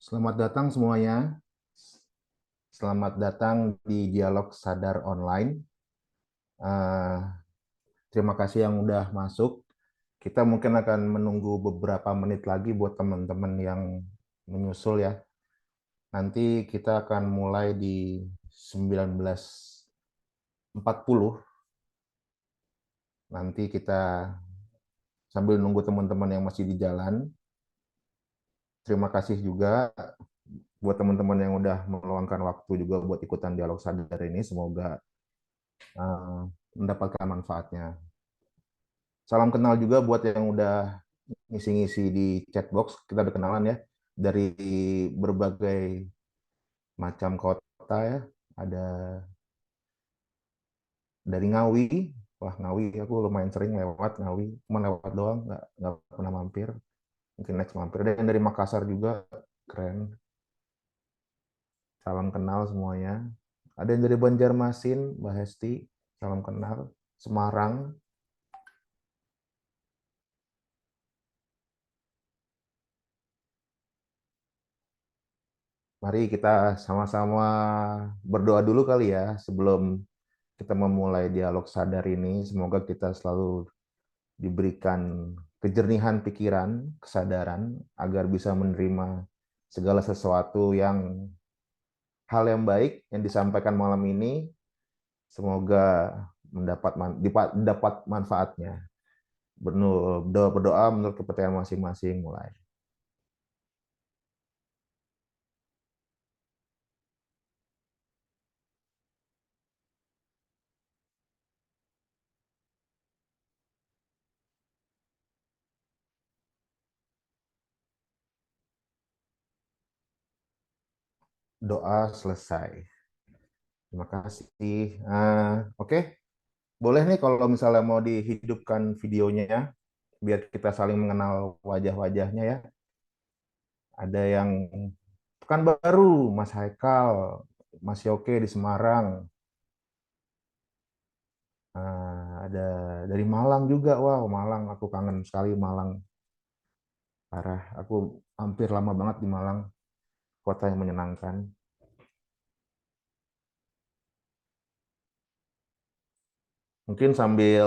Selamat datang semuanya. Selamat datang di Dialog Sadar Online. Eh, Terima kasih yang udah masuk. Kita mungkin akan menunggu beberapa menit lagi buat teman-teman yang menyusul ya. Nanti kita akan mulai di 19.40. Nanti kita sambil nunggu teman-teman yang masih di jalan. Terima kasih juga buat teman-teman yang udah meluangkan waktu juga buat ikutan Dialog Sadar ini. Semoga eh, mendapatkan manfaatnya. Salam kenal juga buat yang udah ngisi-ngisi di chatbox. Kita udah kenalan ya. Dari berbagai macam kota ya. Ada dari Ngawi. Wah, Ngawi aku lumayan sering lewat Ngawi. Cuma lewat doang, nggak pernah mampir. Mungkin next mampir. Dan dari Makassar juga, keren. Salam kenal semuanya. Ada yang dari Banjarmasin, Mbak Hesti. Salam kenal. Semarang. Mari kita sama-sama berdoa dulu kali ya sebelum kita memulai dialog sadar ini. Semoga kita selalu diberikan kejernihan pikiran, kesadaran, agar bisa menerima segala sesuatu yang hal yang baik yang disampaikan malam ini. Semoga dapat manfaatnya. Berdoa menurut kepercayaan masing-masing mulai. Doa selesai. Terima kasih. Oke, boleh nih kalau misalnya mau dihidupkan videonya ya, biar kita saling mengenal wajah-wajahnya ya. Ada yang Pekanbaru, Mas Haikal, Mas Yoke di Semarang. Ada dari Malang juga. Wow, Malang. Aku kangen sekali Malang. Parah. Aku hampir lama banget di Malang. Kota yang menyenangkan. Mungkin sambil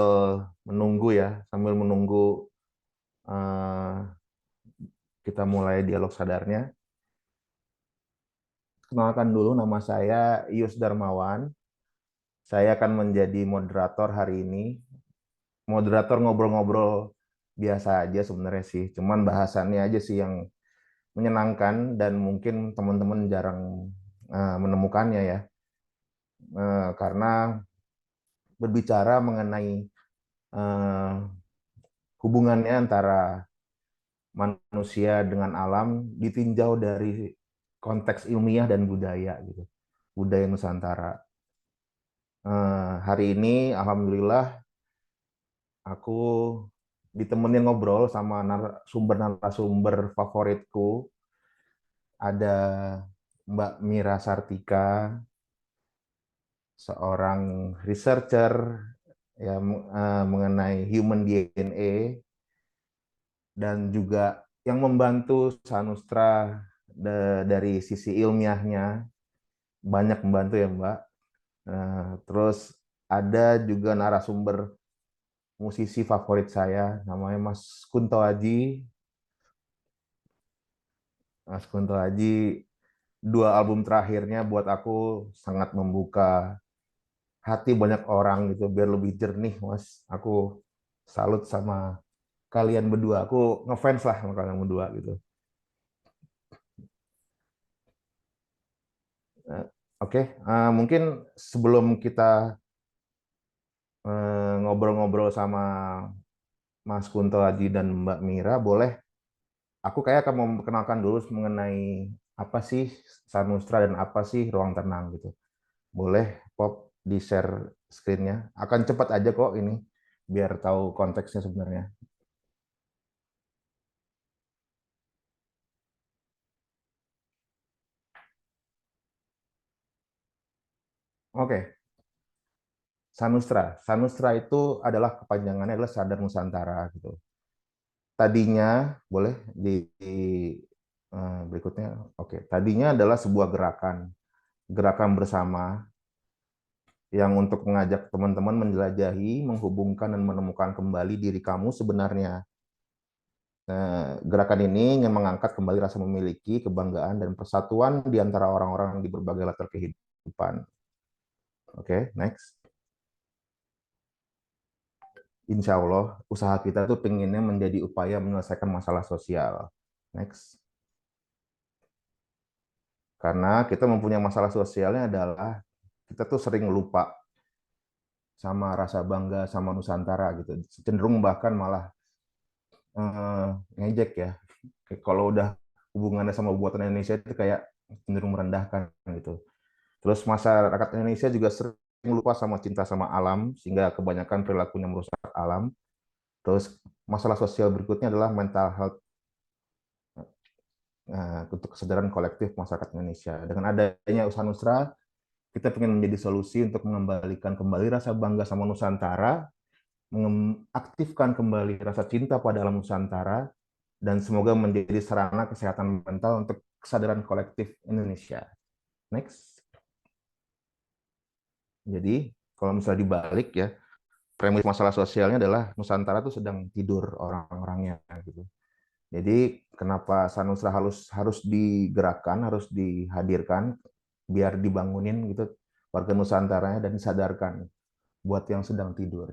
menunggu ya, sambil menunggu eh, kita mulai dialog sadarnya. Kenalkan dulu, nama saya Ius Darmawan. Saya akan menjadi moderator hari ini. Moderator ngobrol-ngobrol biasa aja sebenarnya sih. Cuman bahasannya aja sih yang menyenangkan dan mungkin teman-teman jarang menemukannya ya. Karena berbicara mengenai eh, hubungannya antara manusia dengan alam ditinjau dari konteks ilmiah dan budaya gitu. Budaya Nusantara. Hari ini alhamdulillah aku ditemenin ngobrol sama narasumber favoritku. Ada Mbak Mira Sartika, seorang researcher ya mengenai human DNA dan juga yang membantu Sanustra dari sisi ilmiahnya, banyak membantu ya Mbak. Terus ada juga narasumber musisi favorit saya, namanya Mas Kunto Aji. Mas Kunto Aji, dua album terakhirnya buat aku sangat membuka hati banyak orang gitu, biar lebih jernih, Mas. Aku salut sama kalian berdua. Aku ngefans lah sama kalian berdua gitu. Eh, Oke, mungkin sebelum kita ngobrol-ngobrol sama Mas Kunto Aji dan Mbak Mira, boleh aku kayak akan memperkenalkan dulu mengenai apa sih Sanustra dan apa sih Ruang Tenang gitu. Boleh Pop di share screen-nya. Akan cepat aja kok ini, biar tahu konteksnya sebenarnya. Oke, Sanustra. Sanustra itu adalah kepanjangannya adalah Sadar Nusantara gitu. Tadinya boleh di Berikutnya, oke. Tadinya adalah sebuah gerakan bersama yang untuk mengajak teman-teman menjelajahi, menghubungkan dan menemukan kembali diri kamu sebenarnya. Gerakan ini ingin mengangkat kembali rasa memiliki, kebanggaan, dan persatuan di antara orang-orang di berbagai latar kehidupan. Oke, next. Insya Allah, usaha kita tuh pengennya menjadi upaya menyelesaikan masalah sosial. Next. Karena kita mempunyai masalah sosialnya adalah kita tuh sering lupa sama rasa bangga sama Nusantara gitu. Cenderung bahkan malah ngejek ya. Kalau udah hubungannya sama buatan Indonesia itu kayak cenderung merendahkan gitu. Terus masyarakat Indonesia juga sering lupa sama cinta sama alam sehingga kebanyakan perilakunya merusak alam. Terus masalah sosial berikutnya adalah mental health untuk kesadaran kolektif masyarakat Indonesia. Dengan adanya usaha Nusra, kita ingin menjadi solusi untuk mengembalikan kembali rasa bangga sama Nusantara, mengaktifkan kembali rasa cinta pada alam Nusantara, dan semoga menjadi sarana kesehatan mental untuk kesadaran kolektif Indonesia. Next. Jadi, kalau misalnya dibalik ya, premis masalah sosialnya adalah Nusantara itu sedang tidur orang-orangnya gitu. Jadi kenapa Sanusra harus digerakkan, harus dihadirkan biar dibangunin gitu warga Nusantaranya dan disadarkan buat yang sedang tidur.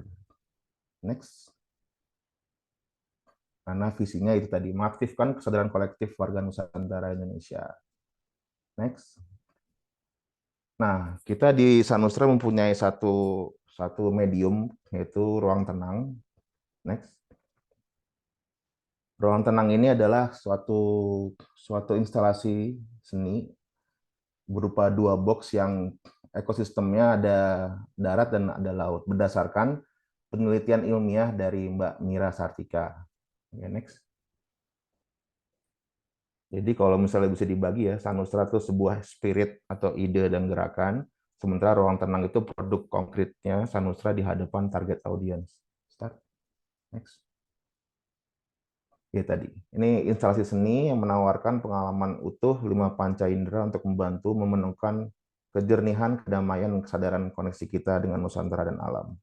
Next. Karena visinya itu tadi mengaktifkan kesadaran kolektif warga Nusantara Indonesia. Next. Nah, kita di Sanusra mempunyai satu medium yaitu ruang tenang. Next. Ruang tenang ini adalah suatu instalasi seni berupa dua box yang ekosistemnya ada darat dan ada laut berdasarkan penelitian ilmiah dari Mbak Mira Sartika. Okay, next. Jadi kalau misalnya bisa dibagi ya, Sanusra itu sebuah spirit atau ide dan gerakan, sementara ruang tenang itu produk konkretnya Sanusra di hadapan target audience. Start. Next. Ya tadi, ini instalasi seni yang menawarkan pengalaman utuh 5 panca indera untuk membantu memenuhkan kejernihan, kedamaian, kesadaran koneksi kita dengan Nusantara dan alam.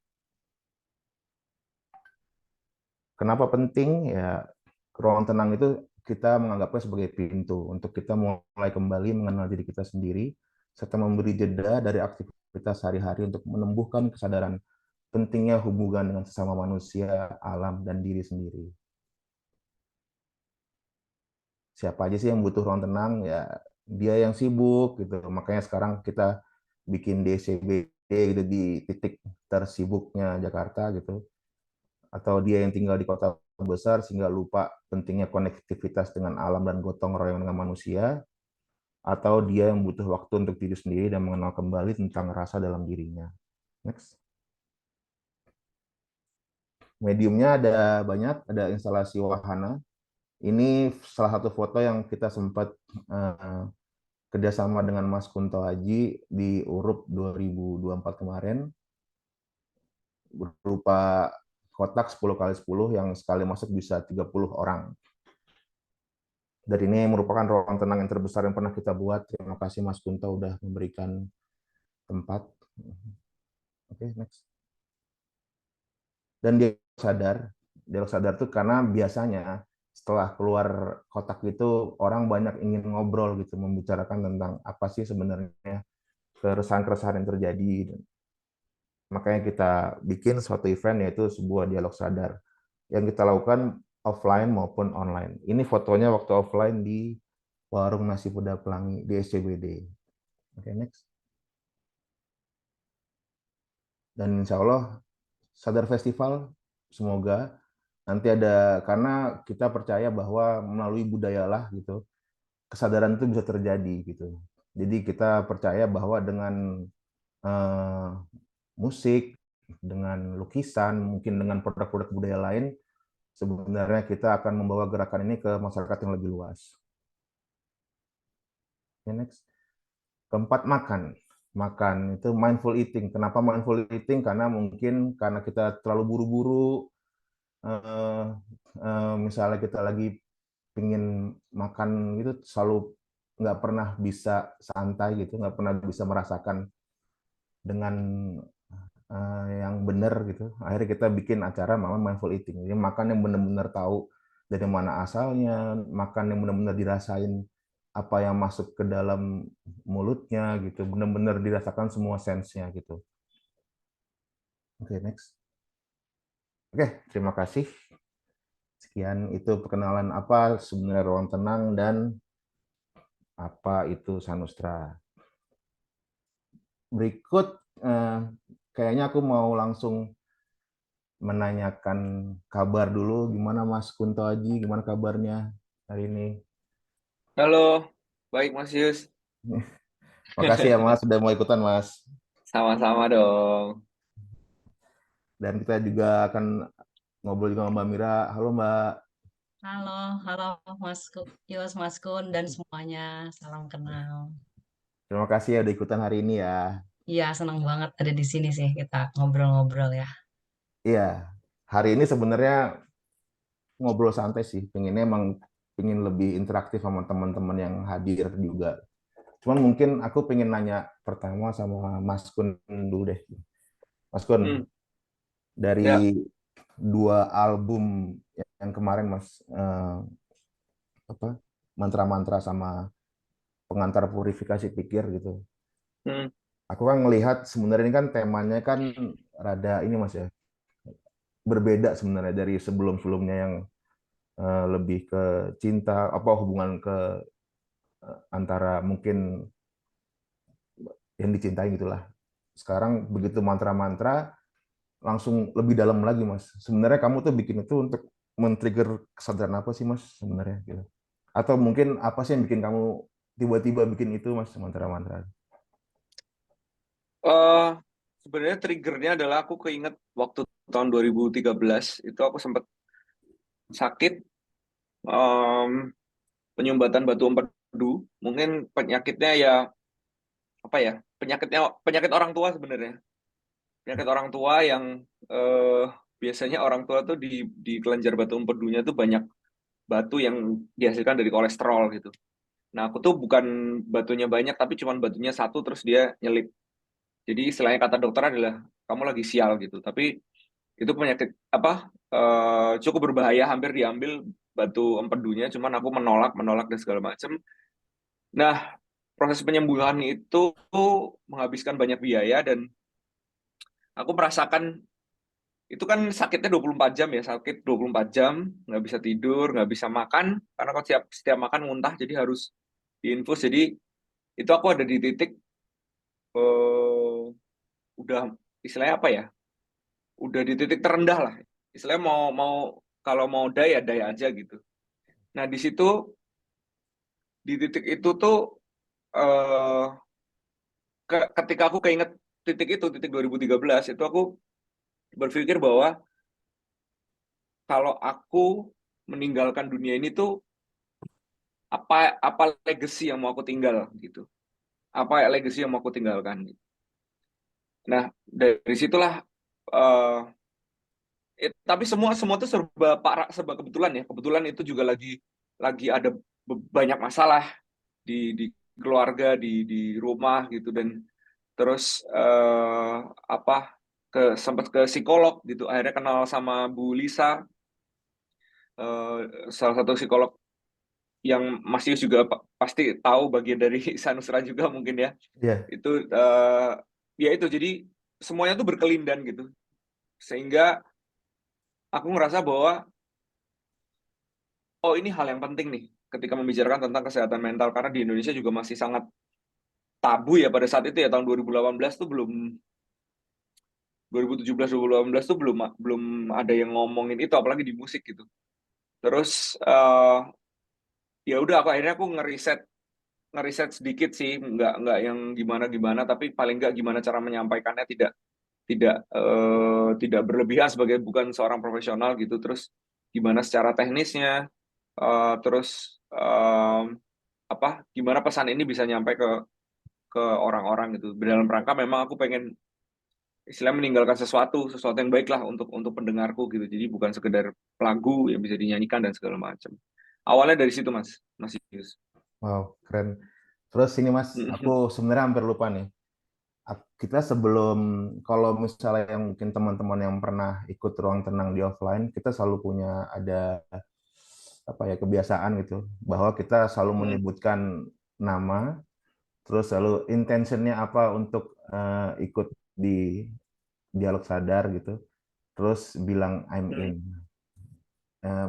Kenapa penting? Ya, ruang tenang itu kita menganggapnya sebagai pintu untuk kita mulai kembali mengenal diri kita sendiri, serta memberi jeda dari aktivitas sehari-hari untuk menumbuhkan kesadaran pentingnya hubungan dengan sesama manusia, alam, dan diri sendiri. Siapa aja sih yang butuh ruang tenang? Ya, dia yang sibuk gitu. Makanya sekarang kita bikin DCBD gitu di titik tersibuknya Jakarta gitu. Atau dia yang tinggal di kota besar sehingga lupa pentingnya konektivitas dengan alam dan gotong royong dengan manusia, atau dia yang butuh waktu untuk diri sendiri dan mengenal kembali tentang rasa dalam dirinya. Next. Mediumnya ada banyak, ada instalasi wahana. Ini salah satu foto yang kita sempat kerjasama dengan Mas Kunto Haji di Urup 2024 kemarin, berupa kotak 10x10 yang sekali masuk bisa 30 orang. Dan ini merupakan ruang tenang yang terbesar yang pernah kita buat. Terima kasih Mas Kunto udah memberikan tempat. Oke, next. Dan dia sadar tuh karena biasanya setelah keluar kotak itu orang banyak ingin ngobrol gitu, membicarakan tentang apa sih sebenarnya keresahan-keresahan yang terjadi. Makanya kita bikin suatu event yaitu sebuah dialog sadar yang kita lakukan offline maupun online. Ini fotonya waktu offline di Warung Nasi Kuda Pelangi di SCBD. Oke, next. Dan insya Allah Sadar Festival semoga nanti ada, karena kita percaya bahwa melalui budayalah gitu kesadaran itu bisa terjadi gitu. Jadi kita percaya bahwa dengan eh, musik, dengan lukisan, mungkin dengan produk-produk budaya lain, sebenarnya kita akan membawa gerakan ini ke masyarakat yang lebih luas. Okay, next. Keempat, makan. Makan itu mindful eating. Kenapa mindful eating? Karena mungkin karena kita terlalu buru-buru, misalnya kita lagi pingin makan itu selalu nggak pernah bisa santai gitu, nggak pernah bisa merasakan dengan yang benar gitu. Akhirnya kita bikin acara malam mindful eating. Jadi makan yang benar-benar tahu dari mana asalnya, makan yang benar-benar dirasain apa yang masuk ke dalam mulutnya gitu, benar-benar dirasakan semua sensenya gitu. Oke, next. Oke, terima kasih. Sekian itu perkenalan apa sebenarnya ruang tenang dan apa itu Sanustra. Berikut kayaknya aku mau langsung menanyakan kabar dulu. Gimana Mas Kunto Aji, gimana kabarnya hari ini? Halo, baik Mas Yus. Makasih ya Mas sudah mau ikutan Mas. Sama-sama dong. Dan kita juga akan ngobrol juga sama Mbak Mira. Halo Mbak. Halo, halo Mas Yus, Mas Kun, dan semuanya. Salam kenal. Terima kasih ya udah ikutan hari ini ya. Iya, senang banget ada di sini sih kita ngobrol-ngobrol ya. Iya, hari ini sebenarnya ngobrol santai sih. Pengennya emang pengen lebih interaktif sama teman-teman yang hadir juga. Cuman mungkin aku pengen nanya pertama sama Mas Kun dulu deh. Mas Kun, Hmm, ya, dari dua album yang kemarin Mas, apa, mantra-mantra sama pengantar purifikasi pikir gitu. hmm, Aku kan ngelihat sebenarnya ini kan temanya kan rada ini Mas ya, berbeda sebenarnya dari sebelum-sebelumnya yang lebih ke cinta, apa hubungan ke antara mungkin yang dicintai gitulah. Sekarang begitu mantra-mantra langsung lebih dalam lagi Mas. Sebenarnya kamu tuh bikin itu untuk men-trigger kesadaran apa sih Mas sebenarnya gitu? Atau mungkin apa sih yang bikin kamu tiba-tiba bikin itu Mas mantra-mantra? eh sebenarnya triggernya adalah aku keinget waktu tahun 2013 itu aku sempat sakit, em, penyumbatan batu empedu. Mungkin penyakitnya ya apa ya? Penyakit orang tua sebenarnya. Penyakit orang tua yang eh, biasanya orang tua tuh di kelenjar batu empedunya tuh banyak batu yang dihasilkan dari kolesterol gitu. Nah, aku tuh bukan batunya banyak, tapi cuma batunya satu, terus dia nyelip. Jadi istilahnya kata dokter adalah kamu lagi sial gitu. Tapi itu penyakit apa? Cukup berbahaya, hampir diambil batu empedunya. Cuman aku menolak, menolak dan segala macam. Nah, proses penyembuhan itu menghabiskan banyak biaya dan aku merasakan itu kan sakitnya 24 jam ya, sakit 24 jam, nggak bisa tidur, nggak bisa makan, karena kalau setiap makan muntah, jadi harus diinfus. Jadi itu aku ada di titik eh, udah istilahnya apa ya? Udah di titik terendah lah. Istilahnya mau mau kalau mau die ya die aja gitu. Nah di situ di titik itu tuh eh, ketika aku keinget titik itu titik 2013 itu aku berpikir bahwa kalau aku meninggalkan dunia ini tuh apa legacy yang mau aku tinggal gitu. Apa legacy yang mau aku tinggalkan. Nah dari situlah eh, tapi semua semua tuh serba parah, serba kebetulan ya. Kebetulan itu juga lagi ada banyak masalah di keluarga, di rumah gitu, dan terus apa sempat ke psikolog gitu. Akhirnya kenal sama Bu Lisa, eh, salah satu psikolog yang Mas Yus juga pasti tahu, bagian dari Sanusra juga mungkin ya. Iya. Itu ya itu, jadi semuanya tuh berkelindan gitu. Sehingga aku ngerasa bahwa oh ini hal yang penting nih ketika membicarakan tentang kesehatan mental, karena di Indonesia juga masih sangat tabu ya pada saat itu ya, tahun 2018 tuh belum, 2017 2018 tuh belum belum ada yang ngomongin itu, apalagi di musik gitu. Terus ya udah aku ngeriset ngeriset sedikit sih, nggak yang gimana gimana, tapi paling nggak gimana cara menyampaikannya tidak tidak berlebihan sebagai bukan seorang profesional gitu. Terus gimana secara teknisnya, terus apa gimana pesan ini bisa nyampe ke orang-orang gitu. Dalam rangka memang aku pengen istilah meninggalkan sesuatu yang baik lah untuk pendengarku gitu. Jadi bukan sekedar lagu yang bisa dinyanyikan dan segala macam. Awalnya dari situ Mas Yus. Wow, keren. Terus ini Mas, aku sebenarnya hampir lupa nih. Kita sebelum, kalau misalnya yang mungkin teman-teman yang pernah ikut ruang tenang di offline, kita selalu punya ada apa ya kebiasaan gitu, bahwa kita selalu menyebutkan nama, terus selalu intentionnya apa untuk ikut di dialog sadar gitu, terus bilang I'm in.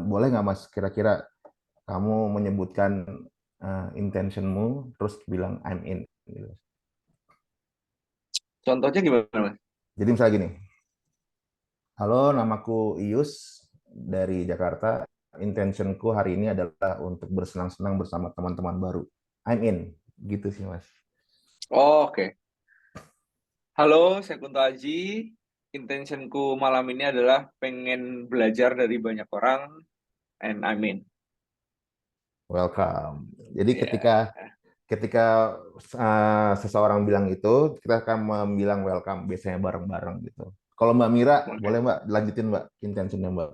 Boleh nggak Mas, kira-kira kamu menyebutkan intentionmu, terus bilang I'm in gitu. Contohnya gimana Mas? Jadi misalnya gini, halo, namaku Ius dari Jakarta. Intentionku hari ini adalah untuk bersenang-senang bersama teman-teman baru. I'm in, gitu sih Mas. Oh, oke. Halo, saya Kunto Aji. Intentionku malam ini adalah pengen belajar dari banyak orang, and I'm in. Welcome. Jadi Yeah. ketika seseorang bilang itu, kita akan bilang welcome, biasanya bareng-bareng gitu. Kalau Mbak Mira, Oke. boleh Mbak lanjutin Mbak intentionnya Mbak.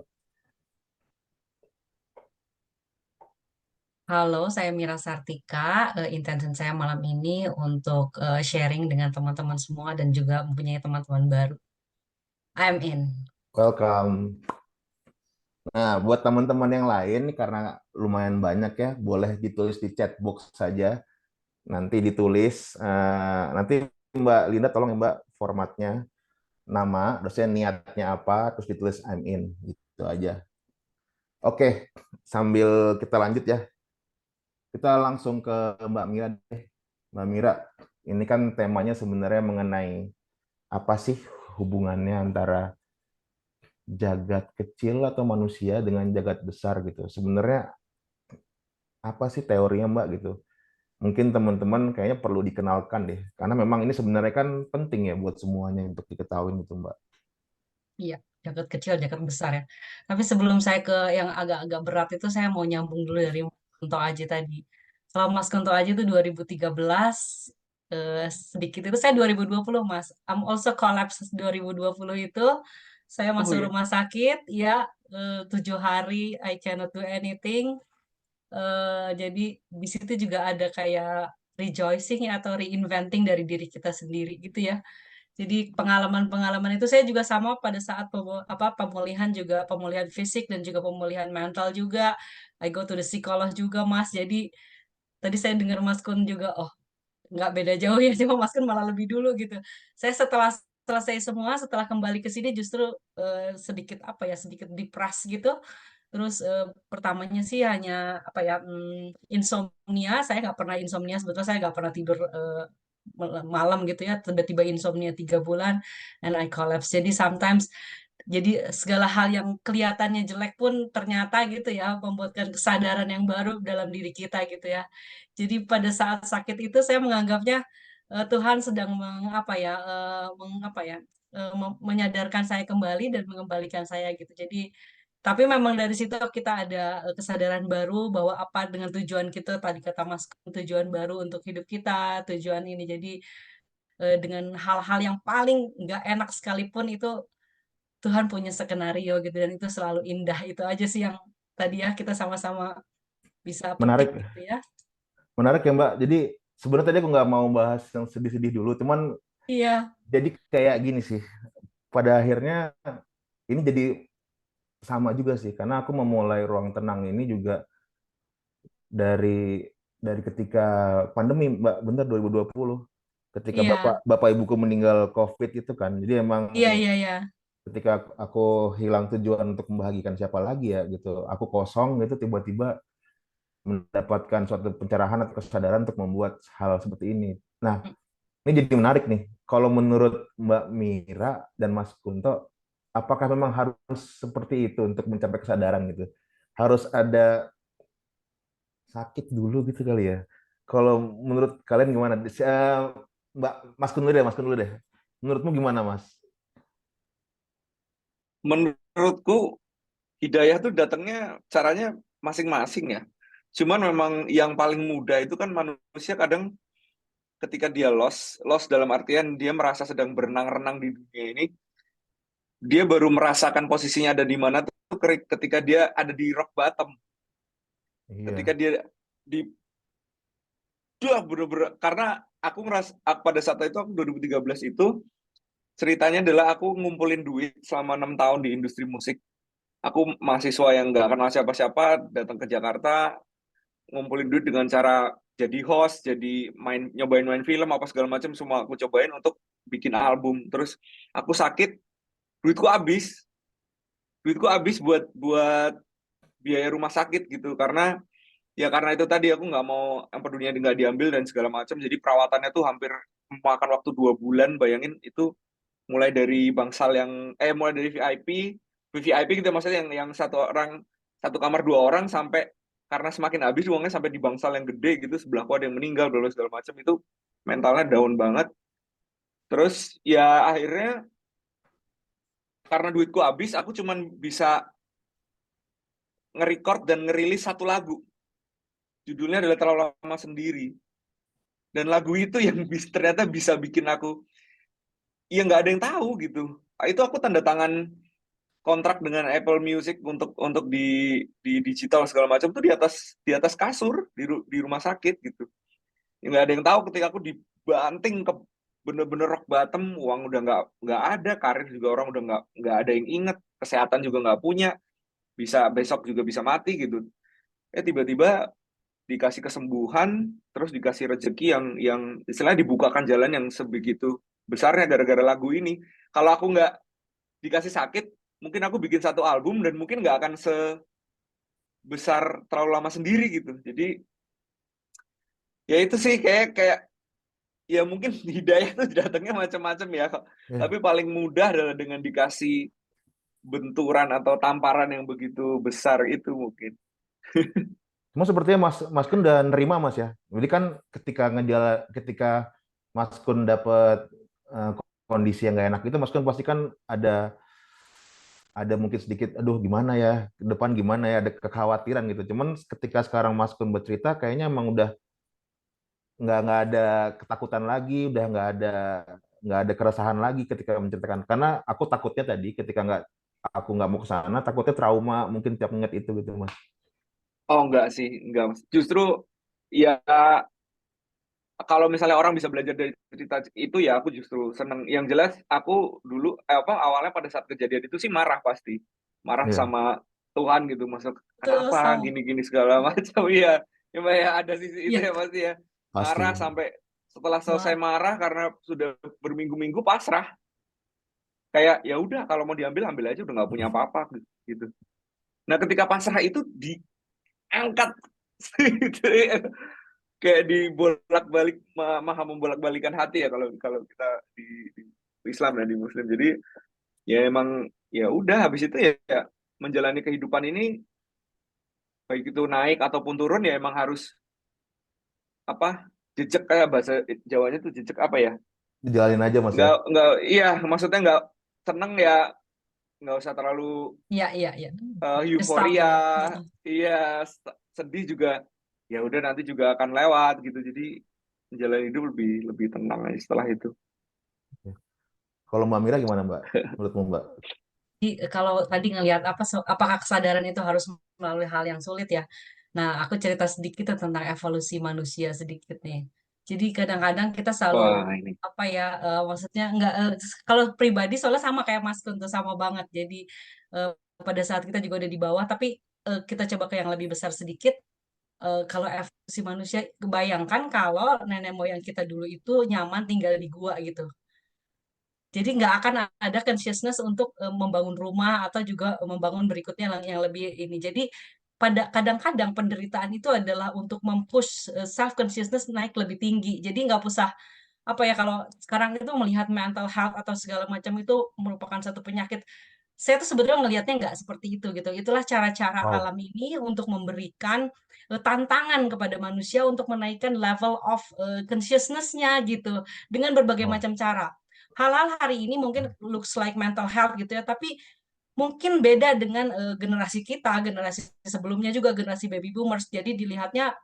Halo, saya Mira Sartika. Intention saya malam ini untuk sharing dengan teman-teman semua dan juga mempunyai teman-teman baru. I'm in. Welcome. Nah, buat teman-teman yang lain, karena lumayan banyak ya, boleh ditulis di chat box saja. Nanti ditulis, nanti Mbak Linda tolong ya Mbak formatnya, nama, terusnya niatnya apa, terus ditulis I'm in, gitu aja. Oke, sambil kita lanjut ya, kita langsung ke Mbak Mira deh. Mbak Mira, ini kan temanya sebenarnya mengenai apa sih hubungannya antara jagat kecil atau manusia dengan jagat besar gitu. Sebenarnya apa sih teorinya Mbak gitu? Mungkin teman-teman kayaknya perlu dikenalkan deh, karena memang ini sebenarnya kan penting ya buat semuanya untuk diketahui gitu Mbak. Iya, jagat kecil, jagat besar ya. Tapi sebelum saya ke yang agak-agak berat itu, saya mau nyambung dulu dari Kunto Aji tadi. Kalau Mas Kunto Aji itu 2013, sedikit itu saya 2020 Mas. I'm also collapse 2020 itu, saya Oh masuk ya. rumah sakit, ya 7 hari I cannot do anything. Jadi di situ juga ada kayak rejoicing ya, atau reinventing dari diri kita sendiri gitu ya. Jadi pengalaman-pengalaman itu saya juga sama pada saat pemulihan, juga pemulihan fisik dan juga pemulihan mental juga. I go to the psikolog juga Mas. Jadi tadi saya dengar Mas Kun juga, oh nggak beda jauh ya, cuma Mas Kun malah lebih dulu gitu. Saya setelah selesai semua, setelah kembali ke sini justru sedikit apa ya, sedikit depres gitu. Terus pertamanya sih hanya apa ya, insomnia. Saya nggak pernah insomnia, sebetulnya saya nggak pernah tidur malam gitu ya. Tiba-tiba insomnia 3 bulan, and I collapse. Jadi sometimes, jadi segala hal yang kelihatannya jelek pun ternyata gitu ya, membuatkan kesadaran yang baru dalam diri kita gitu ya. Jadi pada saat sakit itu saya menganggapnya Tuhan sedang mengapa ya, mengapa ya, menyadarkan saya kembali dan mengembalikan saya gitu. Jadi tapi memang dari situ kita ada kesadaran baru bahwa apa dengan tujuan kita, tadi kata Mas, tujuan baru untuk hidup kita, tujuan ini. Jadi dengan hal-hal yang paling nggak enak sekalipun itu Tuhan punya skenario gitu, dan itu selalu indah. Itu aja sih yang tadi ya kita sama-sama bisa petik Menarik, gitu ya. menarik ya Mbak. Jadi sebenarnya tadi aku nggak mau bahas yang sedih-sedih dulu, cuman Iya, jadi kayak gini sih. Pada akhirnya ini jadi sama juga sih, karena aku memulai ruang tenang ini juga dari ketika pandemi Mbak, bener 2020, ketika iya, bapak ibuku meninggal COVID itu kan. Jadi emang iya, iya, iya. ketika aku hilang tujuan untuk membahagiakan siapa lagi ya gitu, aku kosong gitu, tiba-tiba mendapatkan suatu pencerahan atau kesadaran untuk membuat hal seperti ini. Nah, ini jadi menarik nih. Kalau menurut Mbak Mira dan Mas Kunto, apakah memang harus seperti itu untuk mencapai kesadaran gitu? Harus ada sakit dulu gitu kali ya? Kalau menurut kalian gimana? Mbak Mas Kun dulu deh, Mas Kun dulu deh. Menurutmu gimana, Mas? Menurutku hidayah tuh datangnya caranya masing-masing ya. Cuman memang yang paling mudah itu kan manusia kadang ketika dia lost dalam artian dia merasa sedang berenang-renang di dunia ini, dia baru merasakan posisinya ada di mana tuh ketika dia ada di rock bottom. Ketika Iya. dia di bener-bener, karena aku pada saat itu aku 2013 itu ceritanya adalah aku ngumpulin duit selama 6 tahun di industri musik. Aku mahasiswa yang nggak kenal siapa-siapa, datang ke Jakarta, ngumpulin duit dengan cara jadi host, jadi nyobain main film apa segala macam, semua aku cobain untuk bikin album. Terus aku sakit, duitku habis, buat buat biaya rumah sakit gitu, karena karena itu tadi aku nggak mau empedunya nggak diambil dan segala macam. Jadi perawatannya tuh hampir memakan waktu 2 bulan. Bayangin itu mulai dari mulai dari VIP gitu, maksudnya yang satu kamar 2 orang, sampai karena semakin habis uangnya sampai di bangsal yang gede gitu, sebelahku ada yang meninggal dulu segala macam. Itu mentalnya down banget. Terus ya akhirnya karena duitku habis, aku cuman bisa nge-record dan ngerilis satu lagu. Judulnya adalah Terlalu Lama Sendiri. Dan lagu itu yang ternyata bisa bikin aku, ya nggak ada yang tahu gitu. Itu aku tanda tangan kontrak dengan Apple Music untuk di digital segala macam tuh di atas kasur di rumah sakit gitu. Ya, nggak ada yang tahu ketika aku dibanting ke bener-bener rock bottom, uang udah nggak ada, karir juga orang udah nggak ada yang inget, kesehatan juga nggak punya, bisa besok juga bisa mati gitu. Tiba-tiba dikasih kesembuhan, terus dikasih rezeki yang istilahnya dibukakan jalan yang sebegitu besarnya gara-gara lagu ini. Kalau aku nggak dikasih sakit, mungkin aku bikin satu album dan mungkin nggak akan sebesar Terlalu Lama Sendiri gitu. Jadi ya itu sih, kayak ya mungkin hidayah itu datangnya macam-macam ya. Ya. Tapi paling mudah adalah dengan dikasih benturan atau tamparan yang begitu besar itu mungkin. Cuma sepertinya Mas Kun udah nerima Mas ya. Jadi kan ketika Mas Kun dapat eh, kondisi yang nggak enak itu, Mas Kun pasti kan ada mungkin sedikit, aduh gimana ya ke depan, gimana ya, ada kekhawatiran gitu. Cuman ketika sekarang Mas Kun bercerita, kayaknya emang udah nggak ada ketakutan lagi, udah nggak ada keresahan lagi ketika menceritakan. Karena aku takutnya tadi ketika aku nggak mau ke sana, takutnya trauma mungkin tiap ingat itu gitu Mas. Oh enggak sih, enggak Mas. Justru ya kalau misalnya orang bisa belajar dari cerita itu, ya aku justru seneng. Yang jelas aku dulu awalnya pada saat kejadian itu sih marah pasti. Marah Iya, sama Tuhan gitu, maksud Betul, kenapa sama. gini-gini segala macam. Iya. Ya ada sisi itu Iya, ya pasti ya. pasti. Marah sampai setelah selesai wah, marah karena sudah berminggu-minggu pasrah. Kayak ya udah, kalau mau diambil ambil aja, udah nggak punya apa-apa gitu. Nah, ketika pasrah itu diangkat gitu ya. Kayak dibolak-balik, maha membolak-balikan hati ya kalau kalau kita di Islam dan di Muslim. Jadi ya emang ya udah, habis itu ya menjalani kehidupan ini, baik itu naik ataupun turun, ya emang harus apa, jejak, kayak bahasa Jawanya tuh jejak apa ya, Dijalanin aja Mas ya. nggak iya, maksudnya nggak seneng ya, nggak usah terlalu iya, iya, iya. Stop euforia. dulu. Iya, sedih juga ya udah, nanti juga akan lewat gitu. Jadi menjalani hidup lebih lebih tenang aja setelah itu. Kalau Mbak Mira gimana Mbak? Menurutmu Mbak? Jadi, kalau tadi ngelihat apakah kesadaran itu harus melalui hal yang sulit ya. Nah, aku cerita sedikit tentang evolusi manusia sedikit nih. Jadi kadang-kadang kita selalu Wah, ini. apa ya, maksudnya nggak, kalau pribadi soalnya sama kayak Mas Kunto, sama banget. Jadi eh, pada saat kita juga udah di bawah, tapi kita coba ke yang lebih besar sedikit. Kalau evolusi manusia, kebayangkan kalau nenek moyang kita dulu itu nyaman tinggal di gua gitu. Jadi nggak akan ada consciousness untuk membangun rumah atau juga membangun berikutnya yang lebih ini. Jadi pada kadang-kadang penderitaan itu adalah untuk mempush self consciousness naik lebih tinggi. Jadi nggak usah apa ya, kalau sekarang itu melihat mental health atau segala macam itu merupakan satu penyakit. Saya tuh sebetulnya ngelihatnya nggak seperti itu gitu. Itulah cara-cara Wow. alam ini untuk memberikan tantangan kepada manusia untuk menaikkan level of consciousness-nya gitu dengan berbagai Wow. macam cara. Hal-hal hari ini mungkin looks like mental health gitu ya, tapi mungkin beda dengan generasi kita, generasi sebelumnya juga generasi baby boomers. Jadi dilihatnya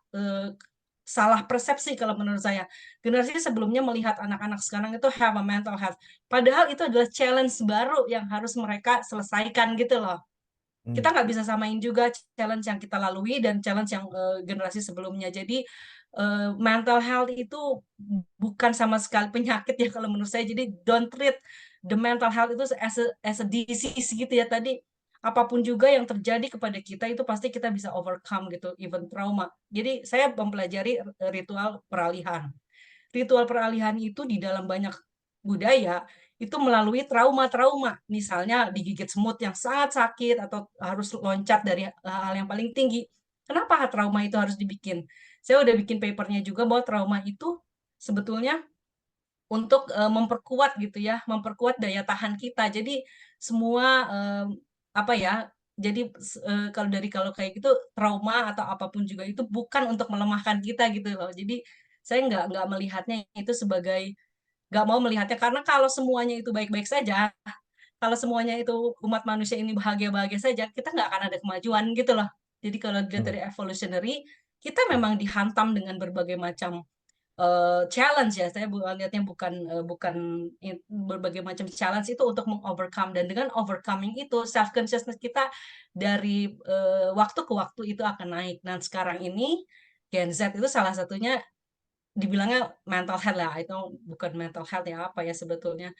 salah persepsi kalau menurut saya. Generasi sebelumnya melihat anak-anak sekarang itu have a mental health. Padahal itu adalah challenge baru yang harus mereka selesaikan gitu loh. Kita nggak bisa samain juga challenge yang kita lalui dan challenge yang generasi sebelumnya. Jadi mental health itu bukan sama sekali penyakit ya kalau menurut saya. Jadi don't treat the mental health itu as a disease gitu ya tadi. Apapun juga yang terjadi kepada kita itu pasti kita bisa overcome gitu, even trauma. Jadi saya mempelajari ritual peralihan. Ritual peralihan itu di dalam banyak budaya itu melalui trauma-trauma, misalnya digigit semut yang sangat sakit atau harus loncat dari hal yang paling tinggi. Kenapa trauma itu harus dibikin? Saya udah bikin papernya juga bahwa trauma itu sebetulnya untuk memperkuat gitu ya, memperkuat daya tahan kita. Jadi semua apa ya? Jadi kalau kayak gitu trauma atau apapun juga itu bukan untuk melemahkan kita gitu loh. Jadi saya nggak melihatnya itu sebagai nggak mau melihatnya karena kalau semuanya itu baik-baik saja, kalau semuanya itu umat manusia ini bahagia-bahagia saja, kita nggak akan ada kemajuan gitu loh. Jadi kalau dilihat dari evolutionary, kita memang dihantam dengan berbagai macam challenge ya. Saya lihatnya bukan berbagai macam challenge itu untuk mengovercome dan dengan overcoming itu self consciousness kita dari waktu ke waktu itu akan naik. Dan sekarang ini Gen Z itu salah satunya dibilangnya mental health lah, itu bukan mental health ya apa ya sebetulnya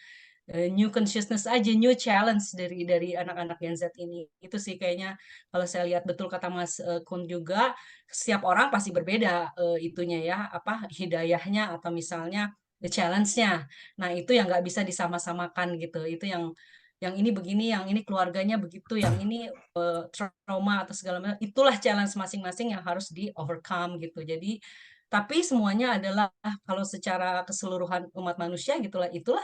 new consciousness aja, new challenge dari anak-anak Gen Z ini. Itu sih kayaknya kalau saya lihat betul kata Mas Kun juga, setiap orang pasti berbeda itunya ya, apa hidayahnya atau misalnya the challenge-nya. Nah, itu yang nggak bisa disama-samakan gitu. Itu yang ini begini, yang ini keluarganya begitu, yang ini trauma atau segala macam. Itulah challenge masing-masing yang harus di overcome gitu. Jadi tapi semuanya adalah kalau secara keseluruhan umat manusia gitulah itulah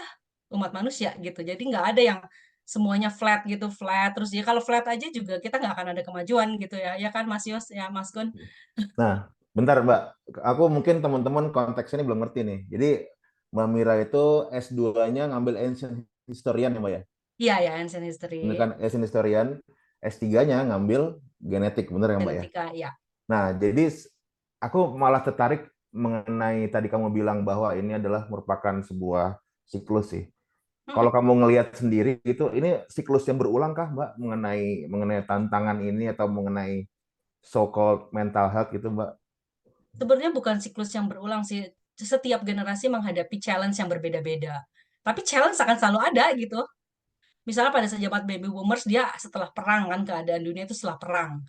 umat manusia gitu. Jadi nggak ada yang semuanya flat gitu, flat terus ya kalau flat aja juga kita nggak akan ada kemajuan gitu ya. Ya kan Mas Yos ya Mas Gun? Nah, bentar Mbak. Aku mungkin teman-teman konteksnya ini belum ngerti nih. Jadi Mbak Mira itu S2-nya ngambil Ancient Historian ya Mbak ya? Iya ya, ancient history, Bener kan Ancient Historian, S3-nya ngambil genetik, bener ya Mbak ya? genetika ya. Nah, jadi aku malah tertarik mengenai tadi kamu bilang bahwa ini adalah merupakan sebuah siklus sih. Kalau kamu ngelihat sendiri itu, ini siklus yang berulang kah Mbak mengenai tantangan ini atau mengenai so-called mental health gitu Mbak? Sebenarnya bukan siklus yang berulang sih. Setiap generasi menghadapi challenge yang berbeda-beda. Tapi challenge akan selalu ada gitu. Misalnya pada sejabat baby boomers dia setelah perang kan keadaan dunia itu setelah perang.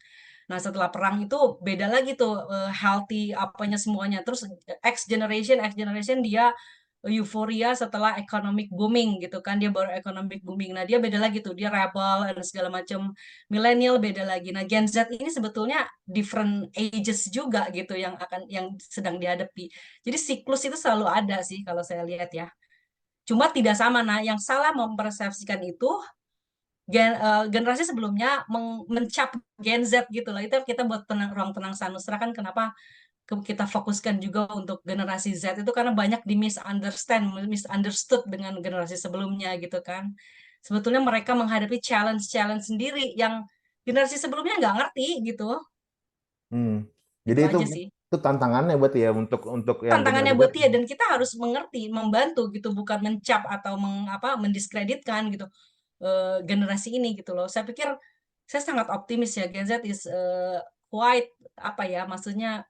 Nah, setelah perang itu beda lagi tuh healthy apanya semuanya. Terus X generation dia euforia setelah economic booming gitu kan. Dia baru economic booming. Nah, dia beda lagi tuh. Dia rebel dan segala macam. Millennial beda lagi. Nah, Gen Z ini sebetulnya different ages juga gitu yang sedang dihadapi. Jadi siklus itu selalu ada sih kalau saya lihat ya. Cuma tidak sama. Nah, yang salah mempersepsikan itu generasi sebelumnya mencap Gen Z gitu loh. Itu kita buat ruang tenang Sanusra kan kenapa kita fokuskan juga untuk generasi Z itu karena banyak di misunderstood dengan generasi sebelumnya gitu kan. Sebetulnya mereka menghadapi challenge-challenge sendiri yang generasi sebelumnya nggak ngerti gitu. Hmm. Jadi Itu aja sih. itu tantangannya berarti ya untuk yang Tantangannya generasi Z. buat dia dan kita harus mengerti, membantu gitu, bukan mencap atau mendiskreditkan gitu generasi ini gitu loh. Saya pikir saya sangat optimis ya Gen Z is quite apa ya maksudnya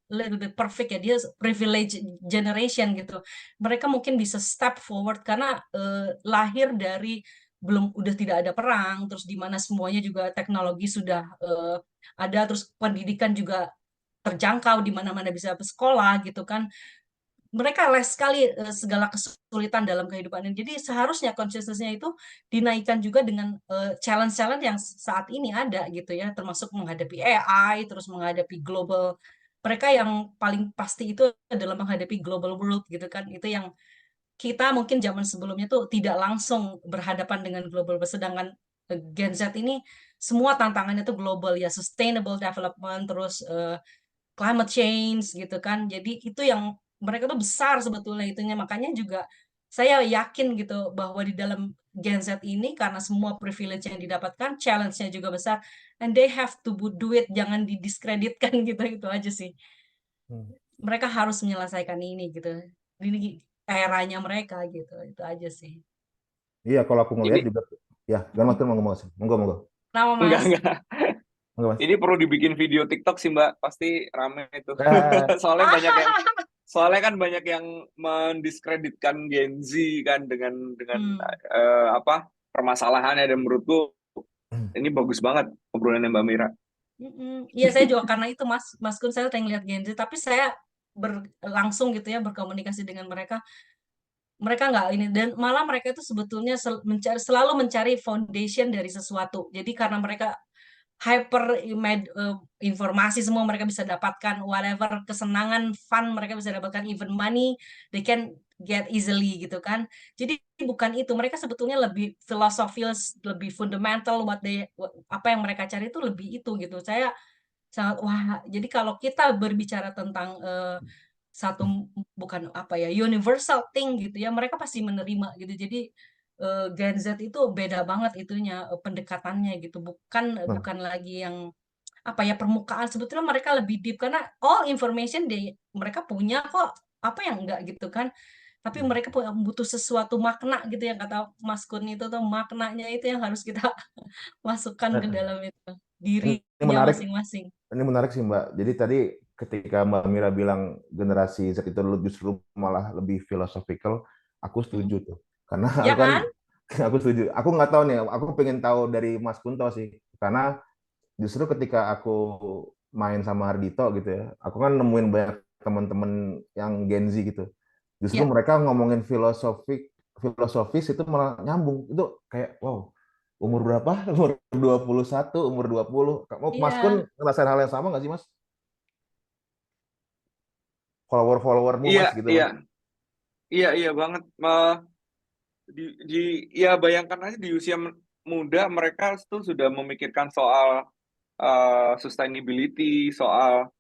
little bit perfect ya dia privilege generation gitu. Mereka mungkin bisa step forward karena lahir dari belum udah tidak ada perang terus di mana semuanya juga teknologi sudah ada terus pendidikan juga terjangkau di mana-mana bisa sekolah gitu kan mereka less sekali segala kesulitan dalam kehidupan ini. Jadi seharusnya consciousness-nya itu dinaikkan juga dengan challenge-challenge yang saat ini ada gitu ya, termasuk menghadapi AI, terus menghadapi global. Mereka yang paling pasti itu adalah menghadapi global world gitu kan. Itu yang kita mungkin zaman sebelumnya tuh tidak langsung berhadapan dengan global, sedangkan Gen Z ini semua tantangannya tuh global ya, sustainable development, terus climate change gitu kan. Jadi itu yang mereka tuh besar sebetulnya itunya. Makanya juga saya yakin gitu bahwa di dalam Gen Z ini karena semua privilege yang didapatkan, challenge-nya juga besar, and they have to do it, jangan didiskreditkan gitu itu aja sih. Hmm. Mereka harus menyelesaikan ini gitu. Ini eranya mereka gitu. Itu aja sih. Iya, kalau aku ngelihat Ini juga ya, jangan makin monggo, monggo, monggo. Kenapa Enggak, Mas? enggak. Enggak, Mas? Ini perlu dibikin video TikTok sih, Mbak. Pasti rame itu. Eh, Soalnya banyak yang soalnya kan banyak yang mendiskreditkan Gen Z kan dengan Hmm. apa permasalahannya, dan menurutku ini bagus banget obrolannya Mbak Mira. Iya, saya juga karena itu Mas Kun, saya sering lihat Gen Z, tapi saya langsung gitu ya berkomunikasi dengan mereka. Mereka nggak ini, dan malah mereka itu sebetulnya selalu mencari foundation dari sesuatu. Jadi karena mereka informasi semua mereka bisa dapatkan, whatever kesenangan, fun mereka bisa dapatkan, even money they can get easily gitu kan. Jadi bukan itu, mereka sebetulnya lebih filosofis, lebih fundamental, apa yang mereka cari itu lebih itu gitu. Saya sangat wah, jadi kalau kita berbicara tentang satu, bukan apa ya, universal thing gitu ya, mereka pasti menerima gitu. Jadi Gen Z itu beda banget itunya, pendekatannya gitu, bukan nah, bukan lagi yang apa ya, permukaan. Sebetulnya mereka lebih deep karena all information mereka punya kok, apa yang enggak gitu kan. Tapi mereka butuh sesuatu makna gitu, yang kata Mas Kun itu tuh, maknanya itu yang harus kita masukkan ke eh, dalam itu ini dirinya menarik. masing-masing. Ini menarik sih Mbak. Jadi tadi ketika Mbak Mira bilang generasi Z itu justru malah lebih philosophical, aku Mm. setuju tuh. Karena Ya aku kan, kan? aku setuju. Aku nggak tahu nih, aku pengen tahu dari Mas Kunto sih. Karena justru ketika aku main sama Ardito gitu ya, aku kan nemuin banyak teman-teman yang Gen Z gitu. Justru Ya. mereka ngomongin filosofis itu malah nyambung. Itu kayak wow. Umur berapa? Umur 21, umur 20. Mas Kun Iya. ngerasain hal yang sama nggak sih, Mas? Follower-followermu, Iya, Mas, gitu, iya, Mas. iya banget. Di ya bayangkan aja di usia muda mereka tuh sudah memikirkan soal sustainability, soal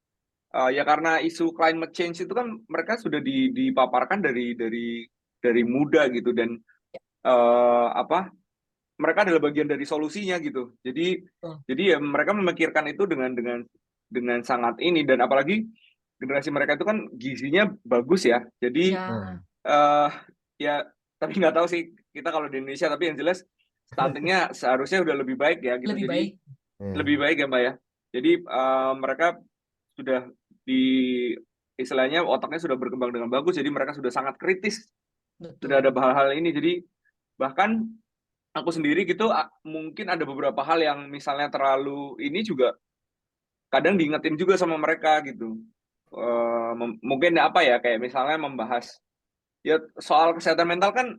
ya karena isu climate change itu kan mereka sudah dipaparkan dari muda gitu, dan apa mereka adalah bagian dari solusinya gitu. Tuh. Jadi ya mereka memikirkan itu dengan sangat ini, dan apalagi generasi mereka itu kan gizinya bagus ya. Jadi Ya, Hmm. eh ya tapi nggak tahu sih kita kalau di Indonesia, tapi yang jelas stuntingnya seharusnya udah lebih baik ya gitu. lebih Jadi baik. lebih Iya. baik ya Mbak ya. Jadi mereka sudah di istilahnya otaknya sudah berkembang dengan bagus, jadi mereka sudah sangat kritis, sudah ada Betul. hal-hal ini. Jadi bahkan aku sendiri gitu mungkin ada beberapa hal yang misalnya terlalu ini juga kadang diingetin juga sama mereka gitu. Mungkin apa ya, kayak misalnya membahas ya soal kesehatan mental kan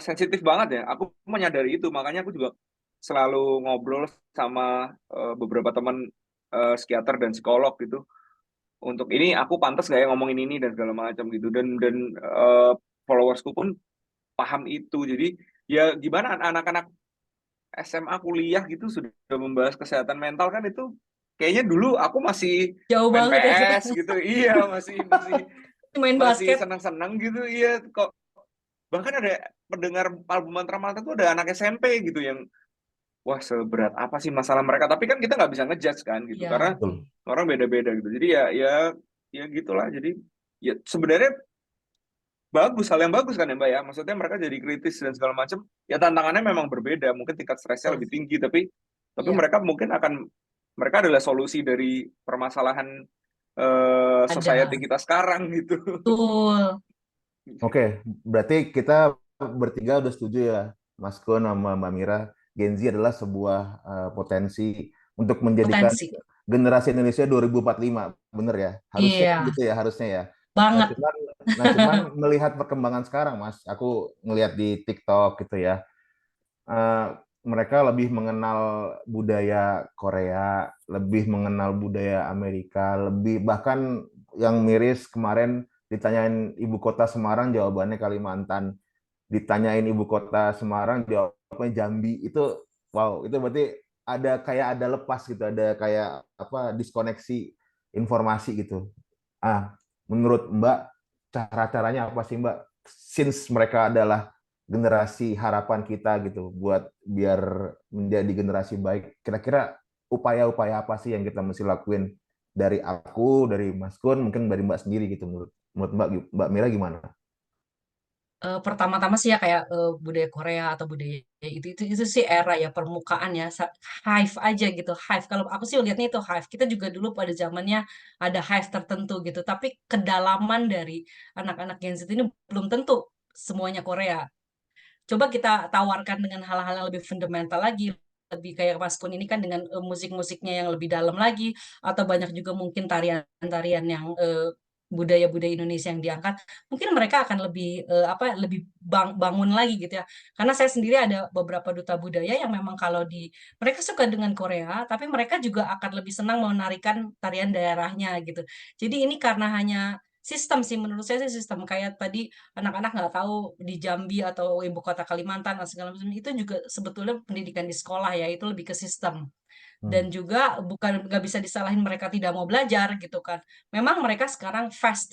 sensitif banget ya. Aku menyadari itu, makanya aku juga selalu ngobrol sama beberapa teman psikiater dan psikolog gitu. Untuk ini aku pantas gak ya ngomongin ini dan segala macam gitu. Dan followersku pun paham itu. Jadi ya gimana anak-anak SMA kuliah gitu sudah membahas kesehatan mental kan, itu kayaknya dulu aku masih Jauh main banget ya kita. PS gitu. Iya, masih masih Main masih basket. senang-senang gitu. Iya, kok bahkan ada pendengar album Mantra Malta tuh ada anak SMP gitu yang wah seberat apa sih masalah mereka, tapi kan kita nggak bisa ngejudge kan gitu Ya, karena Betul. orang beda-beda gitu. Jadi ya gitulah. Jadi ya sebenarnya bagus, hal yang bagus kan ya Mbak ya, maksudnya mereka jadi kritis dan segala macam. Ya tantangannya memang berbeda, mungkin tingkat stresnya betul. lebih tinggi, tapi Iya, mereka mungkin mereka adalah solusi dari permasalahan society ada. kita sekarang gitu. Betul. Oke, berarti kita bertiga udah setuju ya, Mas Kun sama Mbak Mira. Gen Z adalah sebuah potensi untuk menjadikan Potensi. generasi Indonesia 2045. Bener ya? Harusnya Iya, gitu ya, harusnya ya. Nah, banget. cuman melihat perkembangan sekarang, Mas, aku ngelihat di TikTok gitu ya. eh, Mereka lebih mengenal budaya Korea, lebih mengenal budaya Amerika, lebih bahkan yang miris kemarin ditanyain ibu kota Semarang, jawabannya Kalimantan. Ditanyain ibu kota Semarang, jawabnya Jambi. Itu wow, itu berarti ada lepas gitu, ada kayak apa diskoneksi informasi gitu. Menurut Mbak, cara-caranya apa sih Mbak? Since mereka adalah generasi harapan kita gitu, buat biar menjadi generasi baik. Kira-kira upaya-upaya apa sih yang kita mesti lakuin dari aku, dari Mas Kun, mungkin dari Mbak sendiri gitu menurut Mbak Mira gimana? Pertama-tama sih ya kayak budaya Korea atau budaya itu sih era ya permukaan ya hive aja gitu hive kalau aku sih lihatnya itu hive kita juga dulu pada zamannya ada hive tertentu gitu tapi kedalaman dari anak-anak Gen Z ini belum tentu semuanya Korea. Coba kita tawarkan dengan hal-hal yang lebih fundamental lagi, lebih kayak Mas Kun ini kan dengan musik-musiknya yang lebih dalam lagi, atau banyak juga mungkin tarian-tarian yang budaya-budaya Indonesia yang diangkat, mungkin mereka akan lebih apa lebih bangun lagi gitu ya. Karena saya sendiri ada beberapa duta budaya yang memang kalau di mereka suka dengan Korea, tapi mereka juga akan lebih senang menarikan tarian daerahnya gitu. Jadi ini karena hanya sistem sih menurut saya sih sistem kayak tadi anak-anak nggak tahu di Jambi atau ibu kota Kalimantan dan segala macam itu juga sebetulnya pendidikan di sekolah ya itu lebih ke sistem Hmm. dan juga bukan nggak bisa disalahin mereka tidak mau belajar gitu kan memang mereka sekarang fast